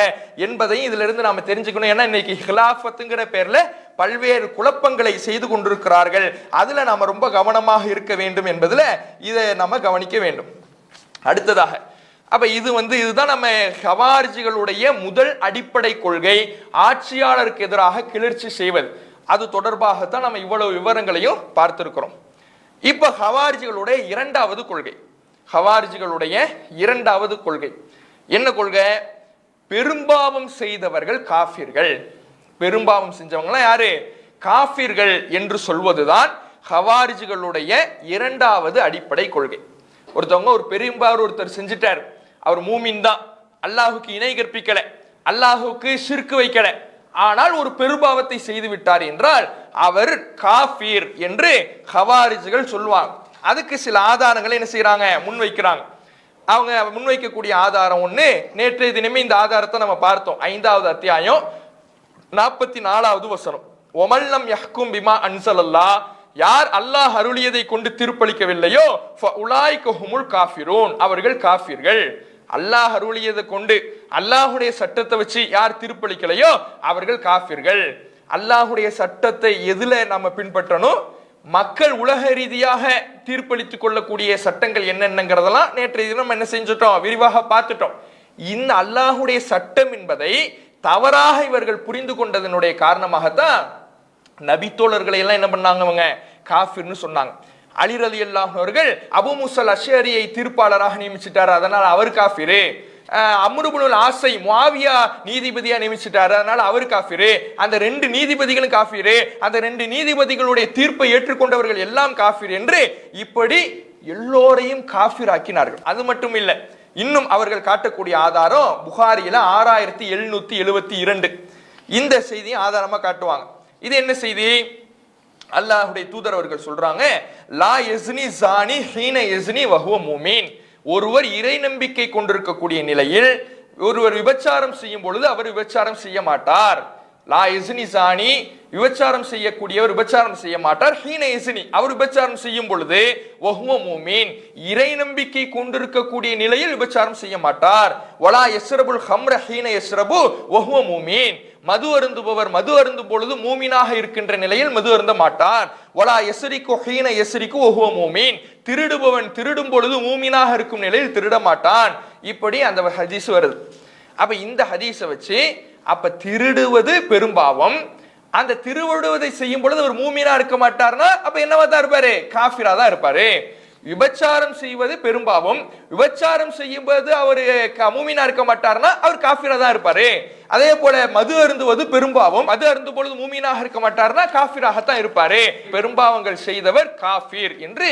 என்பதையும் இதுல இருந்து நாம தெரிஞ்சுக்கணும். ஏன்னா இன்னைக்கு ஹிலாஃபத்துங்கிற பேர்ல பல்வேறு குழப்பங்களை செய்து கொண்டிருக்கிறார்கள். அதுல நாம ரொம்ப கவனமாக இருக்க வேண்டும் என்பதுல இதை நம்ம கவனிக்க வேண்டும். அடுத்ததாக அப்ப இதுதான் நம்ம ஹவாரிஜிகளுடைய முதல் அடிப்படை கொள்கை, ஆட்சியாளருக்கு எதிராக கிளர்ச்சி செய்வது. அது தொடர்பாகத்தான் நம்ம இவ்வளவு விவரங்களையும் பார்த்திருக்கிறோம். இப்ப ஹவாரிஜிகளுடைய இரண்டாவது கொள்கை, ஹவாரிஜிகளுடைய இரண்டாவது கொள்கை என்ன கொள்கை? பெரும்பாவம் செய்தவர்கள் காஃபிர்கள். பெரும்பாவம் செஞ்சவங்க யாரு? காஃபிர்கள் என்று சொல்வதுதான் ஹவாரிஜிகளுடைய இரண்டாவது அடிப்படை கொள்கை. ஒருத்தவங்க ஒரு பெரும்பாவம் ஒருத்தர் செஞ்சிட்டார், அவர் மூமின் தான், அல்லாஹுக்கு இணை கற்பிக்கல, அல்லாஹுக்கு ஷிர்க் வைக்கல, ஆனால் ஒரு பெருபாவத்தை செய்து விட்டார் என்றால் அவர் காஃபீர் என்று ஹவாரிஜிகள் சொல்வாங்க. அதுக்கு சில ஆதாரங்களை என்ன செய்யறாங்க? முன்வைக்கிறாங்க. அவங்க முன்வைக்கக்கூடிய ஆதாரம் ஒண்ணு, நேற்றைய தினமே இந்த ஆதாரத்தை நம்ம பார்த்தோம். 5வது அத்தியாயம் 44வது வசனம், ஒமல்லம் யஹ்கும் பிமா அன்ஸலல்லாஹ், யார் அல்லாஹ் அருளியதை கொண்டு தீர்ப்பளிக்கவில்லையோ ஃபஉலாயிக ஹுமுல் காஃபிரூன், அவர்கள் காஃபிர்கள். அல்லாஹ் அருளியதை கொண்டு அல்லாஹுடைய சட்டத்தை வச்சு யார் தீர்ப்பளிக்கலையோ அவர்கள் காஃபிர்கள். அல்லாஹுடைய சட்டத்தை எதுல நம்ம பின்பற்றணும்? மக்கள் உலக ரீதியாக தீர்ப்பளித்துக் கொள்ளக்கூடிய சட்டங்கள் என்னென்னங்கிறதெல்லாம் நேற்றைய தினம் என்ன செஞ்சுட்டோம்? விரிவாக பார்த்துட்டோம். இந்த அல்லாஹுடைய சட்டம் என்பதை தவறாக இவர்கள் புரிந்து கொண்டதனுடைய காரணமாகத்தான் நபித்தோழர்களை எல்லாம் என்ன பண்ணாங்க? அவங்க காஃபிர்னு சொன்னாங்க. அலி ரலியல்லாஹு அவர்கள் அபூ மூஸா அஷ்அரியை தீர்ப்பாளராக நியமிச்சிட்டார், அதனால அவர் காஃபிரு. அம்ர் இப்னுல் ஆஸை முஆவியா நீதிபதியா நியமிச்சிட்டார், அதனால அவர் காஃபிரு. அந்த 2 நீதிபதிகளும் காஃபிரு, அந்த 2 நீதிபதிகளுடைய தீர்ப்பை ஏற்றுக்கொண்டவர்கள் எல்லாம் காஃபிர் என்று இப்படி எல்லோரையும் காஃபிர் ஆக்கினார்கள். அது மட்டும் இல்லை, இன்னும் அவர்கள் காட்டக்கூடிய ஆதாரம் புகாரியில 6772 இந்த செய்தியை ஆதாரமா காட்டுவாங்க. இது என்ன செய்தி? அல்லாஹ்வுடைய தூதர் அவர்கள் சொல்றாங்க, லா யஸ்னி ஸானி ஹீன யஸ்னி வஹுவ மூமின், ஒருவர் இறை நம்பிக்கை கொண்டிருக்கக்கூடிய நிலையில் ஒருவர் விபச்சாரம் செய்யும் பொழுது அவர் விபச்சாரம் செய்ய மாட்டார். லா யஸ்னி ஸானி, விபச்சாரம் செய்யக்கூடியவர் விபச்சாரம் செய்ய மாட்டார். ஹீன யஸ்னி, அவர் விபச்சாரம் செய்யும் பொழுது வஹுவ மூமின், இறை நம்பிக்கை கொண்டிருக்கக்கூடிய நிலையில் விபச்சாரம் செய்ய மாட்டார். வலா யஸ்ரபுல் ஹம்ர ஹீன யஸ்ரபு வஹுவ மூமின், மது அருந்துபவர் மது அருந்தும் பொழுது மூமினாக இருக்கின்ற நிலையில் மது அருந்த மாட்டார். வலா யஸ்ரிகு ஹீன யஸ்ரிகு வஹுவ மூமின், திருடுபவன் திருடும் பொழுது மூமினாக இருக்கும் நிலையில் திருட மாட்டான். இப்படி அந்த ஹதீஸ் வருது. அப்ப இந்த ஹதீஸை வச்சு அப்ப திருடுவது பெரும்பாவம், அந்த திருடுவதை செய்யும் பொழுது அவர் மூமினா இருக்க மாட்டார்னா அப்ப என்னவா தான் இருப்பாரு? காஃபிரா தான் இருப்பாரு. விபச்சாரம் செய்வது பெரும்பாவம், விபச்சாரம் செய்யும்போது அவர் மூமினா இருக்க மாட்டார்னா அவர் காஃபிரா தான் இருப்பாரு. அதே போல மது அருந்துவது பெரும்பாவம், மது அருந்தும் பொழுது மூமினாக இருக்க மாட்டார்னா காஃபிராகத்தான் இருப்பாரு. பெரும்பாவங்கள் செய்தவர் காஃபிர் என்று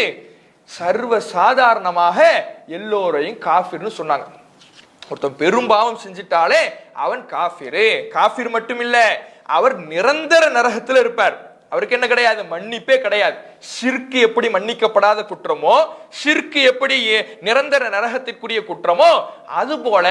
சர்வ சாதாரணமாக எல்லோரையும் காஃபிர்னு சொன்னாங்க. ஒருத்தன் பெரும்பாவம் செஞ்சிட்டாலே அவன் காஃபிரு. காஃபிர் மட்டும் இல்ல, அவர் நிரந்தர நரகத்தில் இருப்பார். அவருக்கு என்ன கிடையாது? மன்னிப்பே கிடையாது. ஷிர்க் எப்படி மன்னிக்கப்படாத குற்றமோ, ஷிர்க் எப்படி நிரந்தர நரகத்திற்குரிய குற்றமோ, அதுபோல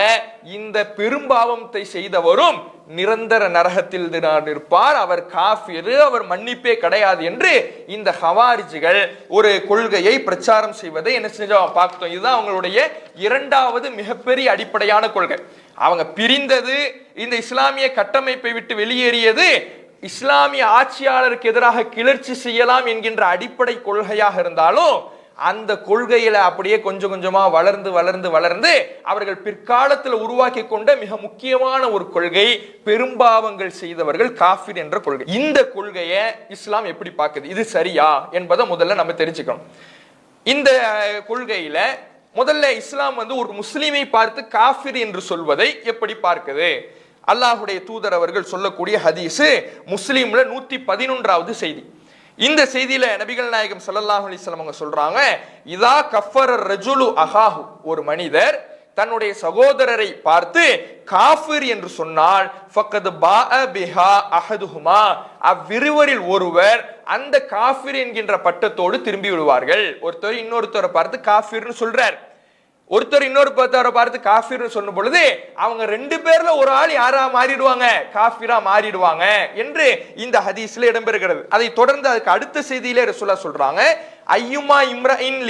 இந்த பெரும்பாவத்தை செய்தவரும் நிரந்தர நரகத்தில் இருப்பார். அவர் காஃபிரு, அவர் மன்னிப்பே கிடையாது என்று இந்த ஹவாரிஜிகள் ஒரு கொள்கையை பிரச்சாரம் செய்வதை என்ன செஞ்சோம்? பார்த்தோம். இதுதான் அவங்களுடைய இரண்டாவது மிகப்பெரிய அடிப்படையான கொள்கை. அவங்க பிரிந்தது, இந்த இஸ்லாமிய கட்டமைப்பை விட்டு வெளியேறியது இஸ்லாமிய ஆட்சியாளருக்கு எதிராக கிளர்ச்சி செய்யலாம் என்கின்ற அடிப்படை கொள்கையாக இருந்தாலும் அந்த கொள்கையில அப்படியே கொஞ்சம் கொஞ்சமா வளர்ந்து வளர்ந்து வளர்ந்து அவர்கள் பிற்காலத்தில் உருவாக்கி கொண்ட மிக முக்கியமான ஒரு கொள்கை பெரும்பாவங்கள் செய்தவர்கள் காஃபிர் என்ற கொள்கை. இந்த கொள்கையை இஸ்லாம் எப்படி பார்க்குது, இது சரியா என்பதை முதல்ல நம்ம தெரிஞ்சுக்கணும். இந்த கொள்கையில முதல்ல இஸ்லாம் ஒரு முஸ்லிமை பார்த்து காஃபிர் என்று சொல்வதை எப்படி பார்க்குது? அல்லாஹுடைய தூதர் அவர்கள் சொல்லக்கூடிய ஹதீஸ் முஸ்லிம்ல 111வது செய்தி. இந்த செய்தியில நபிகள் நாயகம் ஸல்லல்லாஹு அலைஹி வஸல்லம் அவங்க சொல்றாங்க, இதா கஃபர ரஜுலு அஹாஹு, ஒரு மனிதர் தன்னுடைய சகோதரரை பார்த்து காஃபிர் என்று சொன்னால் ஃபக்கத் பாஅ பிஹா அஹதுஹுமா, அவ்விருவரில் ஒருவர் அந்த காஃபிர் என்கின்ற பட்டத்தோடு திரும்பி விடுவார்கள். ஒருத்தர் இன்னொருத்தரை பார்த்து காஃபிர்னு சொல்றார், ஒருத்தர் இன்னொரு பத்தவரை பார்த்து காஃபிர்னு சொன்ன பொழுது அவங்க ரெண்டு பேர்ல ஒரு ஆள் யாரா மாறிடுவாங்க, காஃபிரா மாறிடுவாங்க என்று இந்த ஹதீஸ்ல இடம்பெறுகிறது. அதை தொடர்ந்து அதுக்கு அடுத்த செய்தியிலே ரசூலுல்லாஹ் சொல்றாங்க, ஐயுமா இம்ரஇன்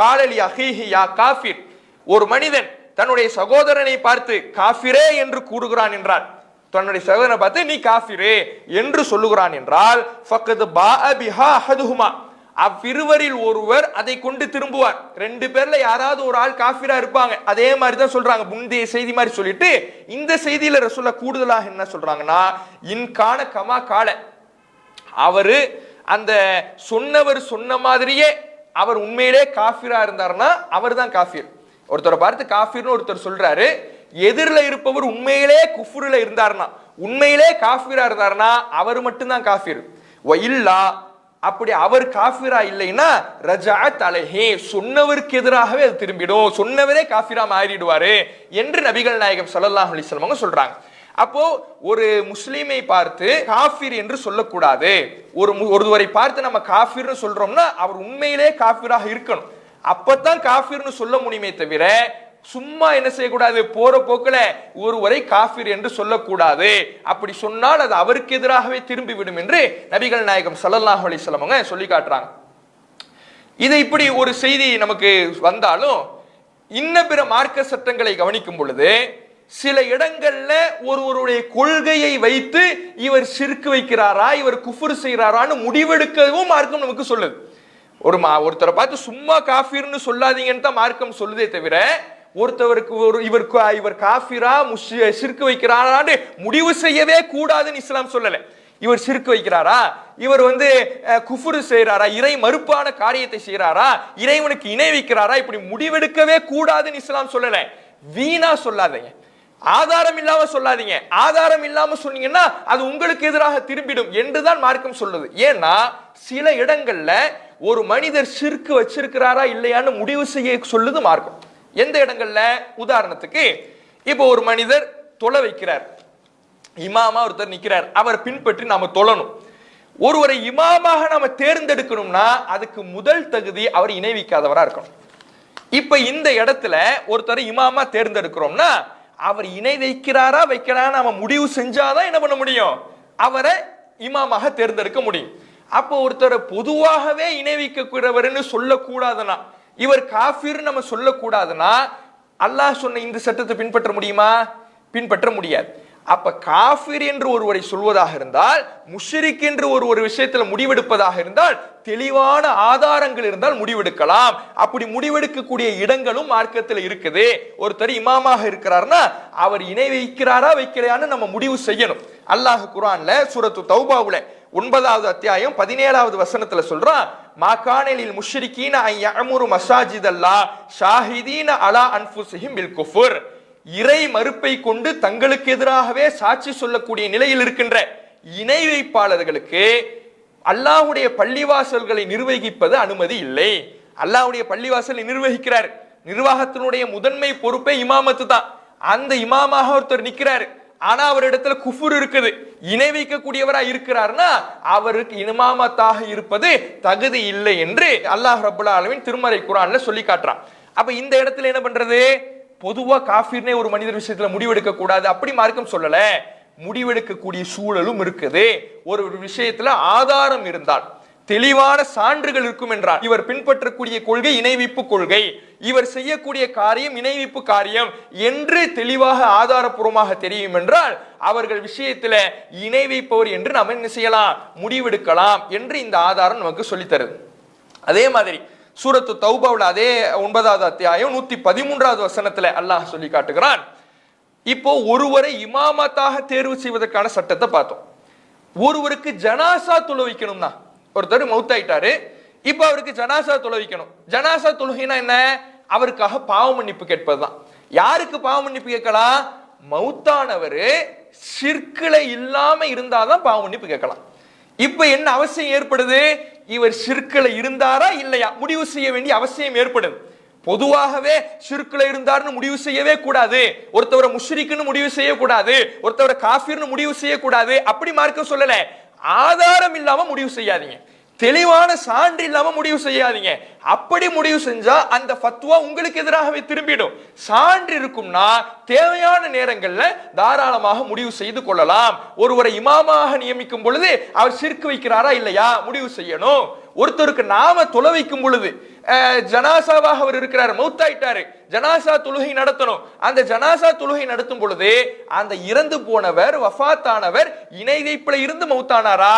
காலலி அஹீஹி யா காஃபிர், ஒரு மனிதன் தன்னுடைய சகோதரனை பார்த்து காஃபிரே என்று கூறுகிறான் என்றால், தன்னுடைய சகோதரனை பார்த்து நீ காஃபிரே என்று சொல்லுகிறான் என்றால், ஃபக்கத் பாஅ பிஹா அஹதுஹுமா, அவ்விருவரில் ஒருவர் அதை கொண்டு திரும்புவார். ரெண்டு பேர்ல யாராவது ஒரு ஆள் காஃபிரா இருப்பாங்க. அதே மாதிரி தான் சொல்றாங்க, முந்தைய செய்தி மாதிரி சொல்லிட்டு இந்த செய்தியில ரசூலுல்லாஹ் கூடுதலாக என்ன சொல்றாங்கன்னா, இன்கான கமா கால, அவரு அந்த சொன்னவர் சொன்ன மாதிரியே அவர் உண்மையிலே காஃபிரா இருந்தார்னா அவர் தான் காஃபிர். ஒருத்தரை பார்த்து காஃபிர்னு ஒருத்தர் சொல்றாரு, எதிரில் இருப்பவர் உண்மையிலே குஃப்ருல இருந்தார்னா, உண்மையிலே காஃபிரா இருந்தார்னா அவர் மட்டும்தான் காஃபிர். இல்லா, அப்படி அவர் காஃபிரா இல்லைன்னா ரஜஅத் அலைஹி, சொன்னவருக்கு எதிராகவே அது திரும்பிடும், சொன்னவரே காஃபிரா மாறிடுவாரு என்று நபிகள் நாயகம் ஸல்லல்லாஹு அலைஹி வஸல்லம் சொல்றாங்க. அப்போ ஒரு முஸ்லிமை பார்த்து காஃபிர் என்று சொல்லக்கூடாது. ஒருவரை பார்த்து நம்ம காஃபிர்னு சொல்றோம்னா அவர் உண்மையிலே காஃபிராக இருக்கணும், அப்பதான் காஃபிர்னு சொல்ல முடியுமே தவிர சும்மா என்ன செய்யக்கூடாது, போற போக்குல ஒருவரை காஃபிர் என்று சொல்லக்கூடாது. அப்படி சொன்னால் அது அவருக்கு எதிராகவே திரும்பி விடும் என்று நபிகள் நாயகம் ஸல்லல்லாஹு அலைஹி வஸல்லம் சொல்லி காட்டுறாங்க. இது இப்படி ஒரு செய்தி நமக்கு வந்தாலும் இன்ன பிற மார்க்க சட்டங்களை கவனிக்கும் பொழுது சில இடங்கள்ல ஒருவருடைய கொள்கையை வைத்து இவர் ஷிர்க் வைக்கிறாரா, இவர் குஃப்ர் செய்யறாரான்னு முடிவெடுக்கவும் மார்க்கம் நமக்கு சொல்லுது. ஒருத்தரை பார்த்து சும்மா காஃபிர்னு சொல்லாதீங்கன்னு தான் மார்க்கம் சொல்லுதே தவிர ஒருத்தவருக்கு இவர் காஃபிரா ஷிர்க் வைக்கிறாரான்னு முடிவு செய்யவே கூடாதுன்னு இஸ்லாம் சொல்லல. இவர் ஷிர்க் வைக்கிறாரா, இவர் குஃப்ர் செய்யறாரா, இறை மறுப்பான காரியத்தை செய்யறாரா, இறைவனுக்கு இணை வைக்கிறாரா, இப்படி முடிவெடுக்கவே கூடாதுன்னு இஸ்லாம் சொல்லல. வீணா சொல்லாதீங்க, ஆதாரம் இல்லாம சொல்லாதீங்க. ஆதாரம் இல்லாம சொன்னீங்கன்னா அது உங்களுக்கு எதிராக திரும்பிடும் என்றுதான் மார்க்கம் சொல்லுது. ஏன்னா சில இடங்கள்ல ஒரு மனிதர் ஷிர்க் வச்சிருக்கிறாரா இல்லையான்னு முடிவு செய்ய சொல்லுது மார்க்கம். எந்த இடங்கள்ல, உதாரணத்துக்கு இப்போ ஒரு மனிதர் தொலை வைக்கிறார், இமாமா ஒருத்தர் நிக்கிறார், அவர் பின்பற்றி நாம தொழணும். ஒருவரை இமாமாக நாம தேர்ந்தெடுக்கணும்னா அதுக்கு முதல் தகுதி அவர் இணை வைக்காதவரா இருக்கணும். இப்ப இந்த இடத்துல ஒருத்தர் இமாமா தேர்ந்தெடுக்கிறோம்னா அவர் இணை வைக்கிறாரா வைக்கிறாரா நாம முடிவு செஞ்சாதான் என்ன பண்ண முடியும், அவரை இமாமாக தேர்ந்தெடுக்க முடியும். அப்போ ஒருத்தர் பொதுவாகவே இணை வைக்கக்கூடியவர்னு சொல்லக்கூடாதுன்னா, இவர் காஃபிர் நம்ம சொல்லக்கூடாதுன்னா அல்லாஹ் சொன்ன இந்த சட்டத்தை பின்பற்ற முடியுமா? பின்பற்ற முடியாது. அப்ப காஃபிர் என்று ஒருவரை சொல்வதாக இருந்தால், முஷ்ரிக் என்று ஒரு விஷயத்துல முடிவெடுப்பதாக இருந்தால் தெளிவான ஆதாரங்கள் இருந்தால் முடிவெடுக்கலாம். அப்படி முடிவெடுக்கக்கூடிய இடங்களும் மார்க்கத்தில் இருக்குது. ஒருத்தர் இமாமாக இருக்கிறார்னா அவர் இணை வைக்கிறாரா வைக்கிறான்னு நம்ம முடிவு செய்யணும். அல்லாஹ் குர்ஆன்ல சூரத்து தௌபாவுல 9வது அத்தியாயம் 17வது வசனத்துல சொல்றான், மாகானில் முஷ்ரிகீன அன் யஅமுரு மசாஜிதல்லாஹ் ஷாஹிதீன அலா அன்ஃபுஸிஹிம் பில் குஃப்ர், இறை மறுப்பை கொண்டு தங்களுக்கு எதிராகவே சாட்சி சொல்லக்கூடிய நிலையில் இருக்கின்ற இணை வைப்பாளர்களுக்கு அல்லாஹ்வுடைய பள்ளிவாசல்களை நிர்வகிப்பது அனுமதி இல்லை. அல்லாஹ்வுடைய பள்ளிவாசலை நிர்வகிக்கிறார், நிர்வாகத்தினுடைய முதன்மை பொறுப்பே இமாமத்து தான். அந்த இமாமாக ஒருத்தர் நிக்கிறார், ஆனா அவரிடத்துல குஃபுர் இருக்குது, இணை வைக்கக்கூடியவரா இருக்கிறார்னா அவருக்கு இமாமத்தாக இருப்பது தகுதி இல்லை என்று அல்லாஹ் ரப்பல் ஆலமீன் திருமறை குர்ஆன்ல சொல்லி காட்டுறான். அப்ப இந்த இடத்துல என்ன பண்றது, பொதுவா காஃபிர்னே ஒரு மனிதர் விஷயத்துல முடிவெடுக்க கூடாது அப்படி மார்க்கம் சொல்லல. முடிவெடுக்கக்கூடிய சூழலும் இருக்குது. ஒரு விஷயத்துல ஆதாரம் இருந்தால், தெளிவான சான்றுகள் இருக்கும் என்றால், இவர் பின்பற்றக்கூடிய கொள்கை இணைவிப்பு கொள்கை, இவர் செய்யக்கூடிய காரியம் இணைவிப்பு காரியம் என்று தெளிவாக ஆதாரபூர்வமாக தெரியும் என்றால் அவர்கள் விஷயத்துல இணை வைப்பவர் என்று நாம் என்ன செய்யலாம், முடிவெடுக்கலாம் என்று இந்த ஆதாரம் நமக்கு சொல்லித்தருது. அதே மாதிரி சூரத்து தௌபாவுல அதே 9வது அத்தியாயம் 113வது வசனத்துல அல்லாஹ் சொல்லி காட்டுகிறான். இப்போ ஒருவரை இமாமத்தாக தேர்வு செய்வதற்கான சட்டத்தை பார்த்தோம். ஒருவருக்கு ஜனாசா தொழு வைக்கணும்னா, ஒருத்தர் மௌத்தாயிட்டாரு, இப்ப அவருக்கு ஜனாசா தொழு வைக்கணும். ஜனாசா தொழுகைனா என்ன, அவருக்காக பாவ மன்னிப்பு கேட்பதுதான். யாருக்கு பாவ மன்னிப்பு கேட்கலாம், மௌத்தானவரு ஷிர்க்ல இல்லாம இருந்தாதான் பாவ மன்னிப்பு கேட்கலாம். இப்ப என்ன அவசியம் ஏற்படுது, இவர் ஷிர்க்ல இருந்தாரா இல்லையா முடிவு செய்ய வேண்டிய அவசியம் ஏற்படுது. பொதுவாகவே ஷிர்க்ல இருந்தார்னு முடிவு செய்யவே கூடாது, ஒருத்தவரை முஷ்ரிக்னு முடிவு செய்யக்கூடாது, ஒருத்தவரை காஃபிர்னு முடிவு செய்யக்கூடாது அப்படி மார்க்கம் சொல்லல. ஆதாரம் இல்லாம முடிவு செய்யாதீங்க, தெளிவான சான்று இல்லாம முடிவு செய்யாதீங்க. அப்படி முடிவு செஞ்சா அந்த ஃபத்வா உங்களுக்கு எதிராகவே திரும்பிடும். சான்று இருக்கும்னா தேவையான நேரங்கள்ல தாராளமாக முடிவு செய்து கொள்ளலாம். ஒருவரை இமாமாக நியமிக்கும் பொழுது அவர் ஷிர்க் வைக்கிறாரா இல்லையா முடிவு செய்யணும். ஒருத்தருக்கு நாம தொலை வைக்கும் பொழுது ஜனாசாவாக அவர் இருக்கிறார், மௌத்தாயிட்டாரு, ஜனாசா தொழுகை நடத்தணும். அந்த ஜனாசா தொழுகை நடத்தும் பொழுது அந்த இறந்து போனவர் வஃபாத்தானவர் இணை வைப்புல இருந்து மௌத்தானாரா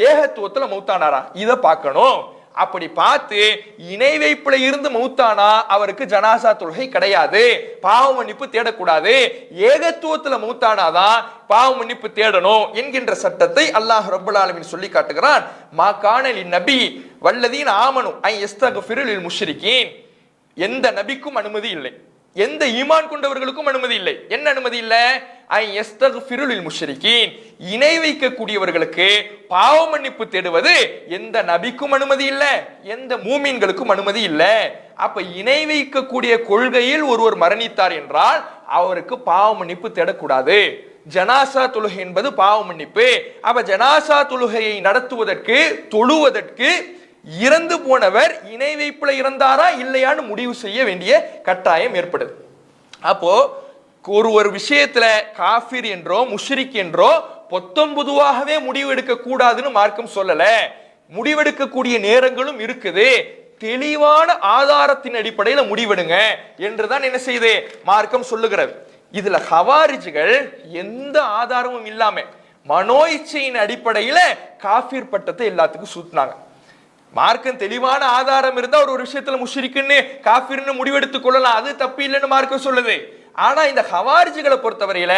ஏகத்துவத்துல மௌத்தானாரா இத பார்க்கணும். அப்படி பார்த்து இணை வைப்புல இருந்து மௌத்தானா அவருக்கு ஜனாசா தொழுகை கிடையாது, பாவ மன்னிப்பு தேடக்கூடாது. ஏகத்துவத்துல மௌத்தானாதான் பாவ மன்னிப்பு தேடணும் என்கின்ற சட்டத்தை அல்லாஹ் ரப்பல் ஆலமீன் சொல்லி காட்டுகிறான். மா கான லின்னபி வல்லதீன ஆமனு ஐ யஸ்தக்ஃபிரு லில் முஷ்ரிகீன். எந்த நபிக்கும் அனுமதி இல்லை, எந்த ஈமான் கொண்டவர்களுக்கும் அனுமதி இல்லை. என்ன அனுமதி இல்லை? ஐ யஸ்தக்ஃபிரு லில் முஷ்ரிகீன், இணை வைக்கக்கூடியவர்களுக்கு பாவ மன்னிப்பு தேடுவது எந்த நபிக்கும் அனுமதி இல்லை, எந்த மூமின்களுக்கும் அனுமதி இல்லை. அப்ப இணை வைக்கக்கூடிய கொள்கையில் ஒருவர் மரணித்தார் என்றால் அவருக்கு பாவ மன்னிப்பு தேடக்கூடாது. ஜனாசா தொழுகை என்பது பாவ மன்னிப்பு. அப்ப ஜனாசா தொழுகையை நடத்துவதற்கு தொழுவதற்கு இறந்து போனவர் இணை வைப்புல இறந்தாரா இல்லையான்னு முடிவு செய்ய வேண்டிய கட்டாயம் ஏற்படுது. அப்போ ஒரு விஷயத்துல காஃபிர் என்றோ முஷ்ரிக் என்றோ பொதுவாகவே முடிவு எடுக்க கூடாதுன்னு மார்க்கம் சொல்லல. முடிவெடுக்கக்கூடிய நேரங்களும் இருக்குது. தெளிவான ஆதாரத்தின் அடிப்படையில முடிவெடுங்க என்றுதான் என்ன செய்யுது மார்க்கம் சொல்லுகிறது. இதுல ஹவாரிஜ்கள் எந்த ஆதாரமும் இல்லாம மனோ இச்சையின் அடிப்படையில காஃபிர் பட்டத்தை எல்லாத்துக்கும் சூத்தினாங்க. மார்க்கம் தெளிவான ஆதாரம் இருந்தா ஒரு விஷயத்துல முஷ்ரிக்குன்னு காஃபிர்னு முடிவெடுத்துக் கொள்ளலாம், அது தப்பு இல்லைன்னு மார்க்கம் சொல்லுது. ஆனா இந்த ஹவாரிஜ்களை பொறுத்தவரையில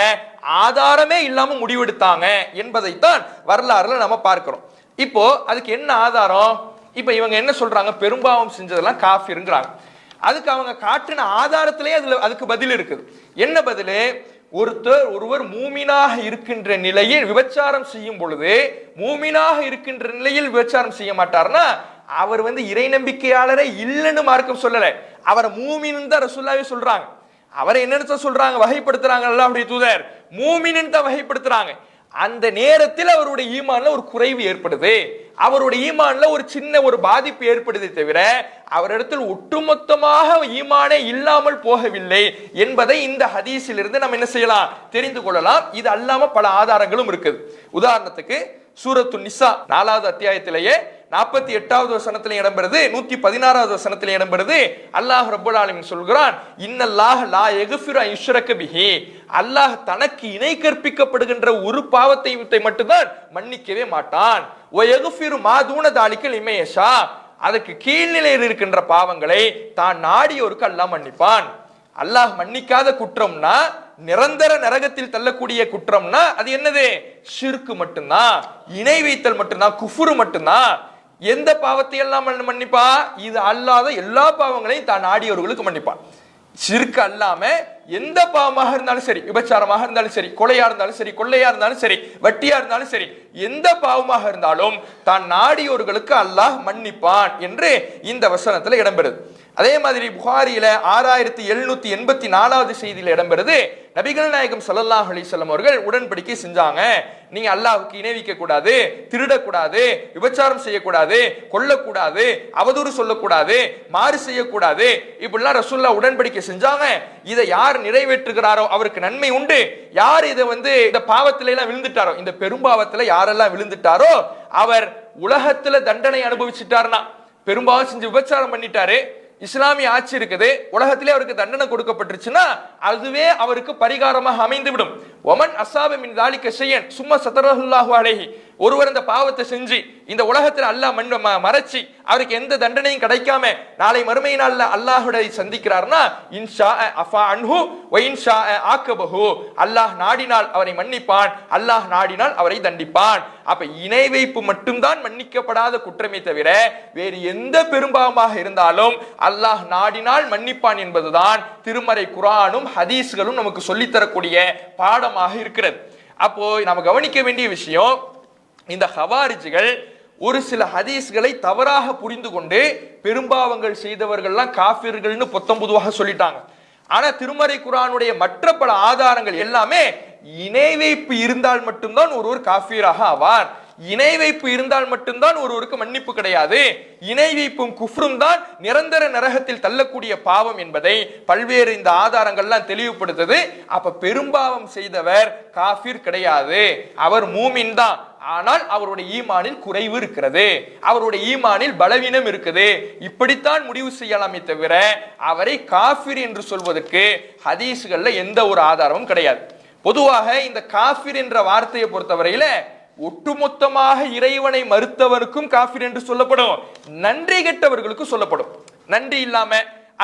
ஆதாரமே இல்லாம முடிவெடுத்தாங்க என்பதைத்தான் வரலாறுல நம்ம பார்க்கிறோம். இப்போ அதுக்கு என்ன ஆதாரம்? இப்ப இவங்க என்ன சொல்றாங்க? பெரும்பாவம் செஞ்சதெல்லாம் காஃபிர்ங்கறாங்க. அதுக்கு அவங்க காட்டின ஆதாரத்திலேயே அதுக்கு பதில் இருக்குது. என்ன பதில்? ஒருவர் மூமினாக இருக்கின்ற நிலையில் விபச்சாரம் செய்யும் பொழுது மூமினாக இருக்கின்ற நிலையில் விபச்சாரம் செய்ய மாட்டார்னா அவர் இறை நம்பிக்கையாளரே இல்லைன்னு மார்க்கம் சொல்லல. அவரை மூமின்னு தான் ரசூலுல்லாஹி சொல்றாங்க. அவரை என்னன்னு சொல்றாங்க? வகைப்படுத்துறாங்க. அல்லாஹ்வுடைய தூதர் மூமின்னு தான் வகைப்படுத்துறாங்க. அந்த நேரத்தில் அவருடைய ஈமான்ல ஒரு குறைவு ஏற்படுது, அவருடைய ஈமான்ல ஒரு சின்ன ஒரு பாதிப்பு ஏற்படுதே தவிர அவரிடத்தில் ஒட்டுமொத்தமாக ஈமானே இல்லாமல் போகவில்லை என்பதை இந்த ஹதீஸில் இருந்து நம்ம என்ன செய்யலாம் தெரிந்து கொள்ளலாம். இது அல்லாம பல ஆதாரங்களும் இருக்குது. உதாரணத்துக்கு சூரத்து நிசா 4வது அத்தியாயத்திலேயே 48வது வசனத்திலே இடம்பெறுது, 116வது வசனத்திலே இடம்பெறுது. அல்லாஹ் ரப்பல் ஆலமீன் சொல்கிறான், இன்னல்லாஹ லா யக்ஃபிரு அன் யுஷ்ரக பிஹி, அல்லாஹ் தனக்கு இணை கற்பிக்கப்படுகின்ற ஒரு பாவத்தை மட்டும்தான் மன்னிக்கவே மாட்டான். வ யக்ஃபிரு மா தூன தாலிக லிமன் யஷா, அதுக்கு கீழ்நிலையில் இருக்கின்ற பாவங்களை தான் நாடியோருக்கு அல்லாஹ் மன்னிப்பான். அல்லாஹ் மன்னிக்காத குற்றம்னா நிரந்தர நரகத்தில் தள்ளக்கூடிய குற்றம்னா அது என்னது? ஷிர்க் மட்டும்தான், இணை வைத்தல் மட்டும்தான், குஃப்ரு மட்டும்தான். எந்த பாவத்தை எல்லாம் மன்னிப்பா? இது அல்லாத எல்லா பாவங்களையும் தான் நாடியவர்களுக்கு மன்னிப்பான். ஷிர்க் அல்லாம எந்த பாவமாக இருந்தாலும் சரி, விபச்சாரமாக இருந்தாலும் சரி, கொலையா இருந்தாலும் சரி, கொள்ளையா இருந்தாலும் சரி, வட்டியா இருந்தாலும் சரி, எந்த பாவமாக இருந்தாலும் தான் நாடியோர்களுக்கு அல்லாஹ் மன்னிப்பான் என்று இந்த வசனத்துல இடம்பெறுது. அதே மாதிரி புகாரியில 6784வது செய்தியில இடம்பெறுது, நபிகள் நாயகம் ஸல்லல்லாஹு அலைஹி வஸல்லம் அவர்கள் உடன்படிக்கை செஞ்சாங்க. நீங்க அல்லாஹ்வுக்கு இணை வைக்க கூடாது, திருடக்கூடாது, விபச்சாரம் செய்யக்கூடாது, கொல்லக்கூடாது, அவதூறு சொல்லக்கூடாது, மாறு செய்யக்கூடாது, இப்படிலாம் ரசூலுல்லாஹ் உடன்படிக்கை செஞ்சாங்க. இதை யார் நிறைவேற்றுகிறாரோ அவருக்கு நன்மை உண்டு. யார் இதை இந்த பாவத்தில எல்லாம் விழுந்துட்டாரோ, இந்த பெரும்பாவத்துல யாரெல்லாம் விழுந்துட்டாரோ அவர் உலகத்துல தண்டனை அனுபவிச்சுட்டாருன்னா, பெரும்பாவம் செஞ்சு விபச்சாரம் பண்ணிட்டாரு, இஸ்லாமிய ஆட்சி இருக்குது, உலகத்திலே அவருக்கு தண்டனை கொடுக்கப்பட்டுருச்சுன்னா அதுவே அவருக்கு பரிகாரமாக அமைந்து விடும். ஒமன் அஸாப மின் தாலிக ஷையன் சும்ம ஸதரஹுல்லாஹு அலைஹி, ஒருவர் இந்த பாவத்தை செஞ்சு இந்த உலகத்தில் அல்லாஹ் மறைச்சி அவருக்கு எந்த தண்டனையும் கிடைக்காம நாளை மறுமை நாள்ல அல்லாஹ்வை சந்திக்கிறார்னா இன்ஷா அஃபா அன்ஹு வ இன்ஷா ஆக்கபஹு, அல்லாஹ் நாடினால் அவரை மன்னிப்பான், அல்லாஹ் நாடினால் அவரை தண்டிப்பான். அப்ப இணை வைப்பு மட்டும்தான் மன்னிக்கப்படாத குற்றமே தவிர வேறு எந்த பெரும்பாவமாக இருந்தாலும் அல்லாஹ் நாடினால் மன்னிப்பான் என்பதுதான் திருமறை குர்ஆனும் ஹதீஸ்களும் நமக்கு சொல்லித்தரக்கூடிய பாடமாக இருக்கிறது. அப்போ நம்ம கவனிக்க வேண்டிய விஷயம், இந்த ஹவாரிஜ்கள் ஒரு சில ஹதீஸ்களை தவறாக புரிந்து கொண்டு பெரும்பாவங்கள் செய்தவர்கள்லாம் காஃபிர்கள்னு பொதுவாக சொல்லிட்டாங்க. ஆனா திருமறை குர்ஆனுடைய மற்ற பல ஆதாரங்கள் எல்லாமே இணை வைப்பு இருந்தால் மட்டும்தான் ஒருவர் காஃபிராக ஆவார், இணை வைப்பு இருந்தால் மட்டும்தான் ஒருவருக்கு மன்னிப்பு கிடையாது. இணை வைப்பும் குஃப்ரும் தான் நிரந்தர நரகத்தில் தள்ளக்கூடிய பாவம் என்பதை பல்வேறு இந்த ஆதாரங்கள்லாம் தெளிவுபடுத்துது. அப்ப பெரும்பாவம் செய்தவர் காஃபிர் கிடையாது, அவர் மூமின் தான். ஆனால் அவருடைய ஈமானில் குறைவு இருக்கிறது, அவருடைய ஈமானில் பலவீனம் இருக்குது. இப்படித்தான் முடிவு செய்யலாமே தவிர அவரை காஃபிர் என்று சொல்வதற்கு ஹதீஸ்கள்ல எந்த ஒரு ஆதாரமும் கிடையாது. பொதுவாக இந்த காஃபிர் என்ற வார்த்தையை பொறுத்தவரையில ஒட்டுமொத்தமாக இறைவனை மறுத்தவருக்கும் காஃபிர் என்று சொல்லப்படும், நன்றி கெட்டவர்களுக்கும் சொல்லப்படும். நன்றி இல்லாம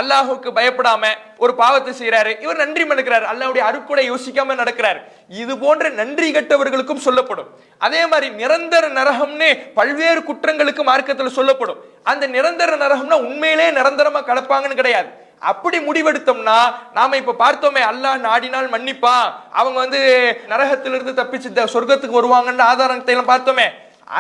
அல்லாஹுக்கு பயப்படாம ஒரு பாவத்தை செய்யறாரு, இவர் நன்றி மறக்கிறார், அல்லாஹ்வுடைய அருட்கொடை யோசிக்காம நடக்கிறார், இது போன்ற நன்றி கெட்டவர்களுக்கும் சொல்லப்படும். அதே மாதிரி நிரந்தர நரகம்னு பல்வேறு குற்றங்களுக்கு மார்க்கத்தில் சொல்லப்படும். அந்த நிரந்தர நரகம்னா உண்மையிலே நிரந்தரமா கலப்பாங்கன்னு கிடையாது. அப்படி முடிவெடுத்தோம்னா நாம இப்ப பார்த்தோமே, அல்லாஹ் நாடினால் மன்னிப்பா, அவங்க நரகத்திலிருந்து தப்பிச்சு சொர்க்கத்துக்கு வருவாங்கன்னு ஆதாரத்தை எல்லாம் பார்த்தோமே,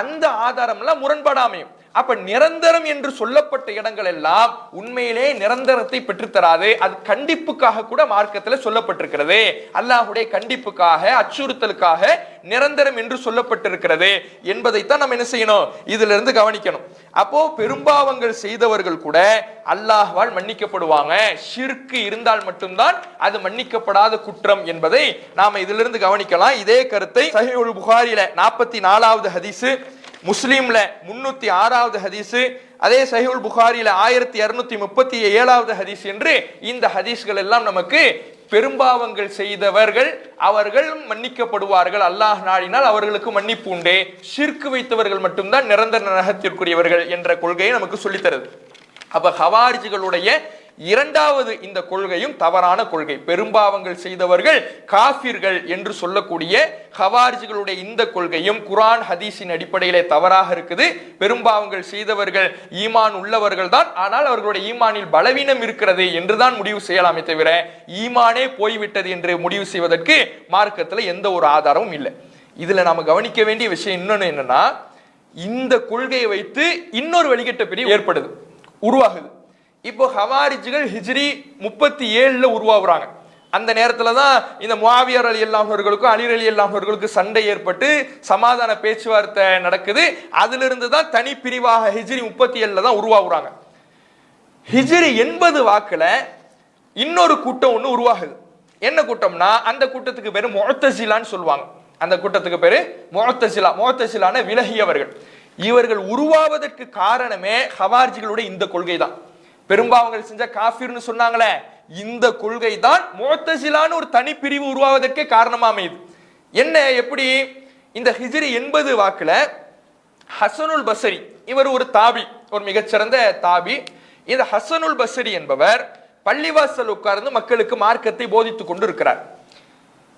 அந்த ஆதாரம் எல்லாம் முரண்படாமையும். அப்ப நிரந்தரம் என்று சொல்லப்பட்ட இடங்கள் எல்லாம் உண்மையிலே நிரந்தரத்தை பெற்றுத்தராது. அது கண்டிப்புக்காக கூட மார்க்கத்தில் சொல்லப்பட்டிருக்கிறது. அல்லாஹ்வுடைய கண்டிப்புக்காக, அச்சுறுத்தலுக்காக நிரந்தரம் என்று சொல்லப்பட்டிருக்கிறது என்பதைத்தான் நம்ம என்ன செய்யணும், இதுல இருந்து கவனிக்கணும். அப்போ பெரும்பாவங்கள் செய்தவர்கள் கூட அல்லாஹ்வால் மன்னிக்கப்படுவாங்க. ஷிர்க் இருந்தால் மட்டும்தான் அது மன்னிக்கப்படாத குற்றம் என்பதை நாம இதிலிருந்து கவனிக்கலாம். இதே கருத்தை சஹீஹுல் புகாரில 44வது ஹதீஸ், முஸ்லிம்ல 306வது ஹதீஸ், அதே சஹீஹுல் புகாரில 1237வது ஹதீஸ் என்று இந்த ஹதீஸ்கள் எல்லாம் நமக்கு பெரும்பாவங்கள் செய்தவர்கள் அவர்கள் மன்னிக்கப்படுவார்கள், அல்லாஹ் நாடினால் அவர்களுக்கு மன்னிப்பு உண்டு, ஷிர்க் வைத்தவர்கள் மட்டும்தான் நிரந்தர நரகத்திற்குரியவர்கள் என்ற கொள்கையை நமக்கு சொல்லித்தருது. அப்ப ஹவாரிஜிகளுடைய இரண்டாவது இந்த கொள்கையும் தவறான கொள்கை. பெரும்பாவங்கள் செய்தவர்கள் காஃபிர்கள் என்று சொல்லக்கூடிய ஹவாரிஜிகளுடைய இந்த கொள்கையும் குர்ஆன் ஹதீஸின் அடிப்படையிலே தவறாக இருக்குது. பெரும்பாவங்கள் செய்தவர்கள் ஈமான் உள்ளவர்கள் தான், ஆனால் அவர்களுடைய ஈமானில் பலவீனம் இருக்கிறது என்றுதான் முடிவு செய்யலாமே தவிர ஈமானே போய்விட்டது என்று முடிவு செய்வதற்கு மார்க்கத்தில் எந்த ஒரு ஆதாரமும் இல்லை. இதுல நாம கவனிக்க வேண்டிய விஷயம் இன்னொன்னு என்னன்னா, இந்த கொள்கையை வைத்து இன்னொரு வழிகட்ட பிரிவு ஏற்படுது, உருவாகுது. இப்போ ஹவாரிஜிகள் ஹிஜ்ரி 37ல உருவாகுறாங்க. அந்த நேரத்துல தான் இந்த முஆவியா ரலியல்லாஹு அவர்களுக்கும் அலி ரலியல்லாஹு அவர்களுக்கும் சண்டை ஏற்பட்டு சமாதான பேச்சுவார்த்தை நடக்குது. அதிலிருந்து தான் தனி பிரிவாக ஹிஜ்ரி 37ல தான் உருவாகுறாங்க. ஹிஜ்ரி 80 வாக்குல இன்னொரு கூட்டம் ஒன்று உருவாகுது. என்ன கூட்டம்னா, அந்த கூட்டத்துக்கு பேரு முஅத்தஸிலான்னு சொல்லுவாங்க. அந்த கூட்டத்துக்கு பேரு முஅத்தஸிலா, முஅத்தஸிலான விலகியவர்கள். இவர்கள் உருவாவதற்கு காரணமே ஹவாரிஜிகளுடைய இந்த கொள்கை தான். பெரும்பாவங்கள் செஞ்ச காஃபிர்னு சொன்னாங்களே, இந்த கொள்கை தான் முஅத்தஸிலான்னு ஒரு தனி பிரிவு உருவாவதற்கே காரணமா அமையுது. என்ன, எப்படி? இந்த ஹிஜ்ரி 80 வாக்குல ஹசனுல் பஸ்ரி, இவர் ஒரு தாபி, ஒரு மிகச்சிறந்த தாபி. இந்த ஹசனுல் பஸ்ரி என்பவர் பள்ளிவாசல் உட்கார்ந்து மக்களுக்கு மார்க்கத்தை போதித்துக் கொண்டு இருக்கிறார்.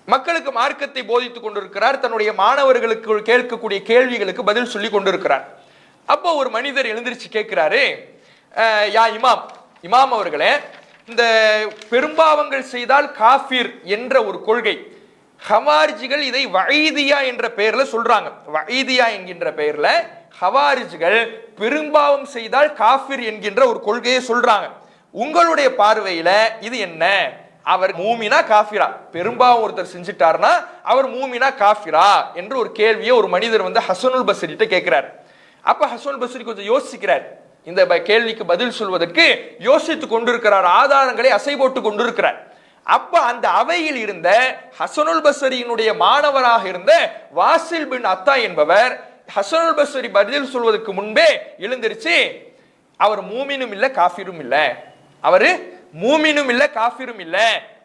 மக்களுக்கு மார்க்கத்தை போதித்துக் கொண்டிருக்கிறார். தன்னுடைய மாணவர்களுக்கு கேட்கக்கூடிய கேள்விகளுக்கு பதில் சொல்லி கொண்டிருக்கிறார். அப்போ ஒரு மனிதர் எழுந்திருச்சு கேட்கிறாரு, யா இமாம், இமாம் அவர்களே, இந்த பெரும்பாவங்கள் செய்தால் காஃபிர் என்ற ஒரு கொள்கை, ஹவாரிஜிகள் இதை வஈதியா என்ற பெயர்ல சொல்றாங்க. வஈதியா என்கின்ற பெயர்ல ஹவாரிஜிகள் பெரும்பாவம் செய்தால் காஃபிர் என்கின்ற ஒரு கொள்கையை சொல்றாங்க. உங்களுடைய பார்வையில இது என்ன? அவர் மூமினா காஃபிரா? பெரும்பாவம் ஒருத்தர் செஞ்சிட்டார்னா அவர் மூமினா காஃபிரா என்று ஒரு கேள்வியை ஒரு மனிதர் ஹசனுல் பஸ்ரிட்ட கேட்கிறார். அப்ப ஹசனுல் பஸ்ரி கொஞ்சம் யோசிக்கிறார். இந்த கேள்விக்கு பதில் சொல்வதற்கு யோசித்துக் கொண்டிருக்கிறார், ஆதாரங்களை அசை போட்டு கொண்டிருக்கிறார். அப்ப அந்த அவையில் இருந்த ஹசனுல் பஸ்ரியினுடைய மாணவராக இருந்த வாசில் பின் அத்தா என்பவர் ஹசனுல் பஸ்ரி பதில் சொல்வதற்கு முன்பே எழுந்திருச்சு, அவர் மூமினும் இல்ல காஃபிரும் இல்ல, அவரு மூமினும் இல்ல காஃபிரும் இல்ல,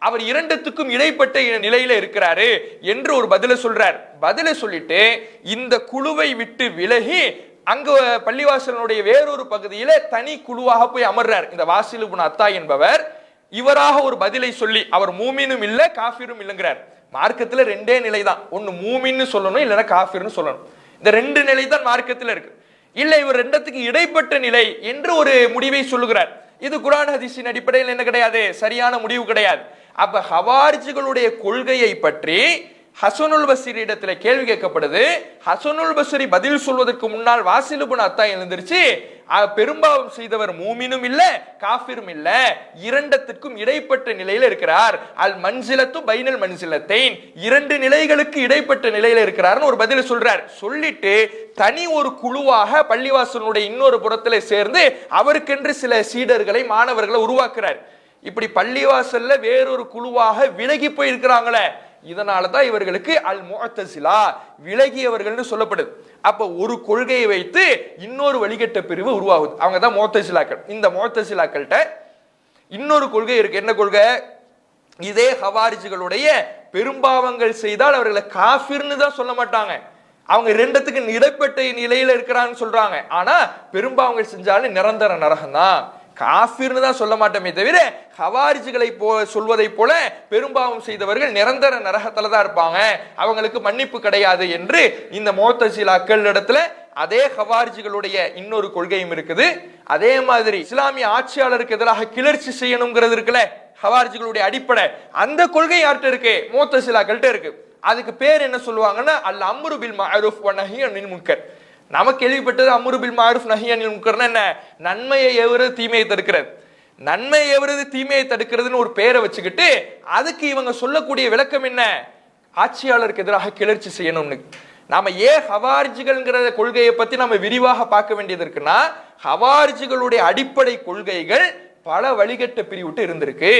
அவர் இரண்டுத்துக்கும் இடைப்பட்ட நிலையில இருக்கிறாரு என்று ஒரு பதில சொல்றார். பதில சொல்லிட்டு இந்த குழுவை விட்டு விலகி அங்கு பள்ளிவாசலுடைய வேறொரு பகுதியில தனி குழுவாக போய் அமர்றார். இந்த வாசில் இப்னு அத்தா என்பவர் இவராக ஒரு பதிலை சொல்லி, அவர் மூமினும் இல்ல காஃபிரும் இல்லைங்கிறார். மார்க்கத்துல ரெண்டே நிலை தான், ஒன்னு மூமின்னு சொல்லணும், இல்லைன்னா காஃபிர்னு சொல்லணும். இந்த ரெண்டு நிலை தான் மார்க்கத்துல இருக்கு. இல்ல இவர் ரெண்டத்துக்கு இடைப்பட்ட நிலை என்று ஒரு முடிவை சொல்லுகிறார். இது குர்ஆன் ஹதீஸின் அடிப்படையில் என்ன கிடையாது, சரியான முடிவு கிடையாது. அப்ப ஹவாரிஜிகளுடைய கொள்கையை பற்றி ஹசனுல் பஸ்ரி இடத்துல கேள்வி கேட்கப்படுது. ஹசனுல் பஸ்ரி பதில் சொல்வதற்கு முன்னால் வாசில் இப்னு அத்தா எழுந்திருச்சு, பெரும்பாவம் செய்தவர் மூமினும் இல்ல காஃபிரும் இல்ல, இரண்டத்திற்கும் இடைப்பட்ட நிலையில இருக்கிறார். அல் மன்சிலத்து பைனல் மன்சிலத்தைன், இரண்டு நிலைகளுக்கு இடைப்பட்ட நிலையில இருக்கிறார்னு ஒரு பதில் சொல்றார். சொல்லிட்டு தனி ஒரு குழுவாக பள்ளிவாசலுடைய இன்னொரு புறத்துல சேர்ந்து அவருக்கென்று சில சீடர்களை மாணவர்களை உருவாக்குறார். இப்படி பள்ளிவாசல்ல வேறொரு குழுவாக விலகி போயிருக்கிறாங்களே, இதனாலதான் இவர்களுக்கு அல் முஅத்தசிலா விலகியவர்கள் சொல்லப்படுது. அப்ப ஒரு கொள்கையை வைத்து இன்னொரு வழிகட்ட பிரிவு உருவாகுது, அவங்க தான் முஅத்தசிலாக்கள். இந்த முஅத்தசிலாக்கள்கிட்ட இன்னொரு கொள்கை இருக்கு. என்ன கொள்கை? இதே ஹவாரிஜிகளுடைய பெரும்பாவங்கள் செய்தால் அவர்களை காஃபிர்னு தான் சொல்ல மாட்டாங்க, அவங்க ரெண்டத்துக்கு இடைப்பட்ட நிலையில இருக்கிறான்னு சொல்றாங்க. ஆனா பெரும்பாவங்கள் செஞ்சாலும் நிரந்தர நரகம் தான், காஃபிர்னு தான் சொல்ல மாட்டோமே தவிர ஹவாரிஜிகளை சொல்வதை போல பெரும்பாவம் செய்தவர்கள் நிரந்தர நரகத்துல தான் இருப்பாங்க, அவங்களுக்கு மன்னிப்பு கிடையாது என்று இந்த முஅத்தசிலாக்கள் இடத்துல அதே ஹவாரிஜிகளுடைய இன்னொரு கொள்கையும் இருக்குது. அதே மாதிரி இஸ்லாமிய ஆட்சியாளருக்கு எதிராக கிளர்ச்சி செய்யணுங்கிறது இருக்குல்ல, ஹவாரிஜிகளுடைய அடிப்படை, அந்த கொள்கை யார்கிட்ட இருக்கு? முஅத்தசிலாக்கள்கிட்ட இருக்கு. அதுக்கு பேர் என்ன சொல்லுவாங்கன்னா அல் அம்ரு பில் மஅரூஃப் வ நஹி அனில் முன்கர். நம்ம கேள்விப்பட்டது அம்ரு பில் மஅரூஃப் நஹி அனில் முன்கர்னா என்ன? நன்மையை ஏவுறது தீமையை தடுக்கிறது. நன்மையை ஏவுறது தீமையை தடுக்கிறதுன்னு ஒரு பேரை வச்சுக்கிட்டு அதுக்கு இவங்க சொல்லக்கூடிய விளக்கம் என்ன? ஆட்சியாளருக்கு எதிராக கிளர்ச்சி செய்யணும்னு. நாம ஏன் ஹவாரிஜிகள்ங்கிற கொள்கையை பத்தி நம்ம விரிவாக பார்க்க வேண்டியது இருக்குன்னா, ஹவாரிஜிகளுடைய அடிப்படை கொள்கைகள் பல வழிகட்ட பிரிவுட்டு இருந்திருக்கு.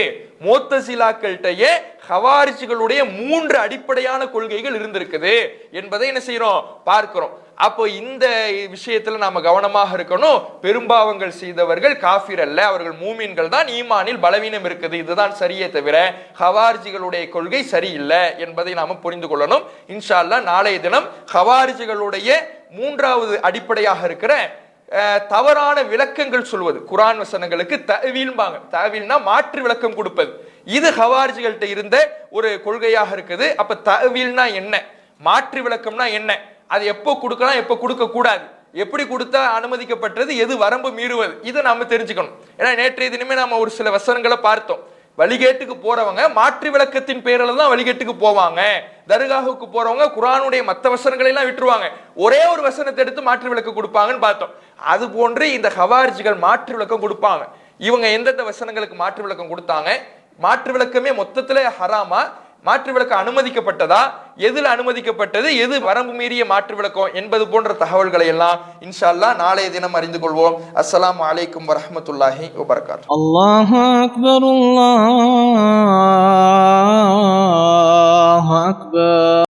முஅத்தசிலாக்கள்கிட்டயே ஹவாரிஜிகளுடைய 3 அடிப்படையான கொள்கைகள் இருந்திருக்குது என்பதை என்ன செய்யறோம்? பார்க்கிறோம். அப்போ இந்த விஷயத்துல நாம கவனமாக இருக்கணும். பெரும்பாவங்கள் செய்தவர்கள் காஃபிர் அல்ல, அவர்கள் மூமின்கள் தான், ஈமானில் பலவீனம் இருக்குது, இதுதான் சரியே தவிர ஹவாரிஜிகளுடைய கொள்கை சரியில்லை என்பதை நாம புரிந்து கொள்ளணும். இன்ஷா அல்லாஹ் நாளைய தினம் ஹவாரிஜிகளுடைய 3வது அடிப்படையாக இருக்கிற தவறான விளக்கங்கள் சொல்வது, குர்ஆன் வசனங்களுக்கு தஅவீல்பாங்க. தஅவீல்னா மாற்று விளக்கம் கொடுப்பது, இது ஹவாரிஜிகள்கிட்ட இருந்த ஒரு கொள்கையாக இருக்குது. அப்ப தஅவீல்னா என்ன, மாற்று விளக்கம்னா என்ன, அது எப்போ கொடுக்கலாம் எப்போ கொடுக்க கூடாது, எப்படி கொடுத்தா அனுமதிக்கப்பட்டது, எது வரம்பு மீறுவது, இதை நாம தெரிஞ்சுக்கணும். ஏன்னா நேற்றைய தினமே நாம ஒரு சில வசனங்களை பார்த்தோம். வழிகேட்டுக்கு போறவங்க மாற்று விளக்கத்தின் பேரில தான் வழிகேட்டுக்கு போவாங்க. தர்காவுக்கு போறவங்க குர்ஆனுடைய மற்ற வசனங்களை எல்லாம் விட்டுருவாங்க, ஒரே ஒரு வசனத்தை எடுத்து மாற்று விளக்கம் கொடுப்பாங்கன்னு பார்த்தோம். அது போன்று இந்த ஹவாரிஜிகள் மாற்று விளக்கம் கொடுப்பாங்க. இவங்க எந்தெந்த வசனங்களுக்கு மாற்று விளக்கம் கொடுத்தாங்க, மாற்று விளக்கமே மொத்தத்துல ஹராமா, மாற்று விளக்கம் அனுமதிக்கப்பட்டதா, எதில் அனுமதிக்கப்பட்டது, எது வரம்பு மீறிய மாற்று விளக்கம் என்பது போன்ற தகவல்களை எல்லாம் இன்ஷா அல்லாஹ் நாளைய தினம் அறிந்து கொள்வோம். அஸ்ஸலாமு அலைக்கும் வரஹ்மத்துல்லாஹி வபரகாத்துஹு. அல்லாஹு அக்பர், அல்லாஹு அக்பர்.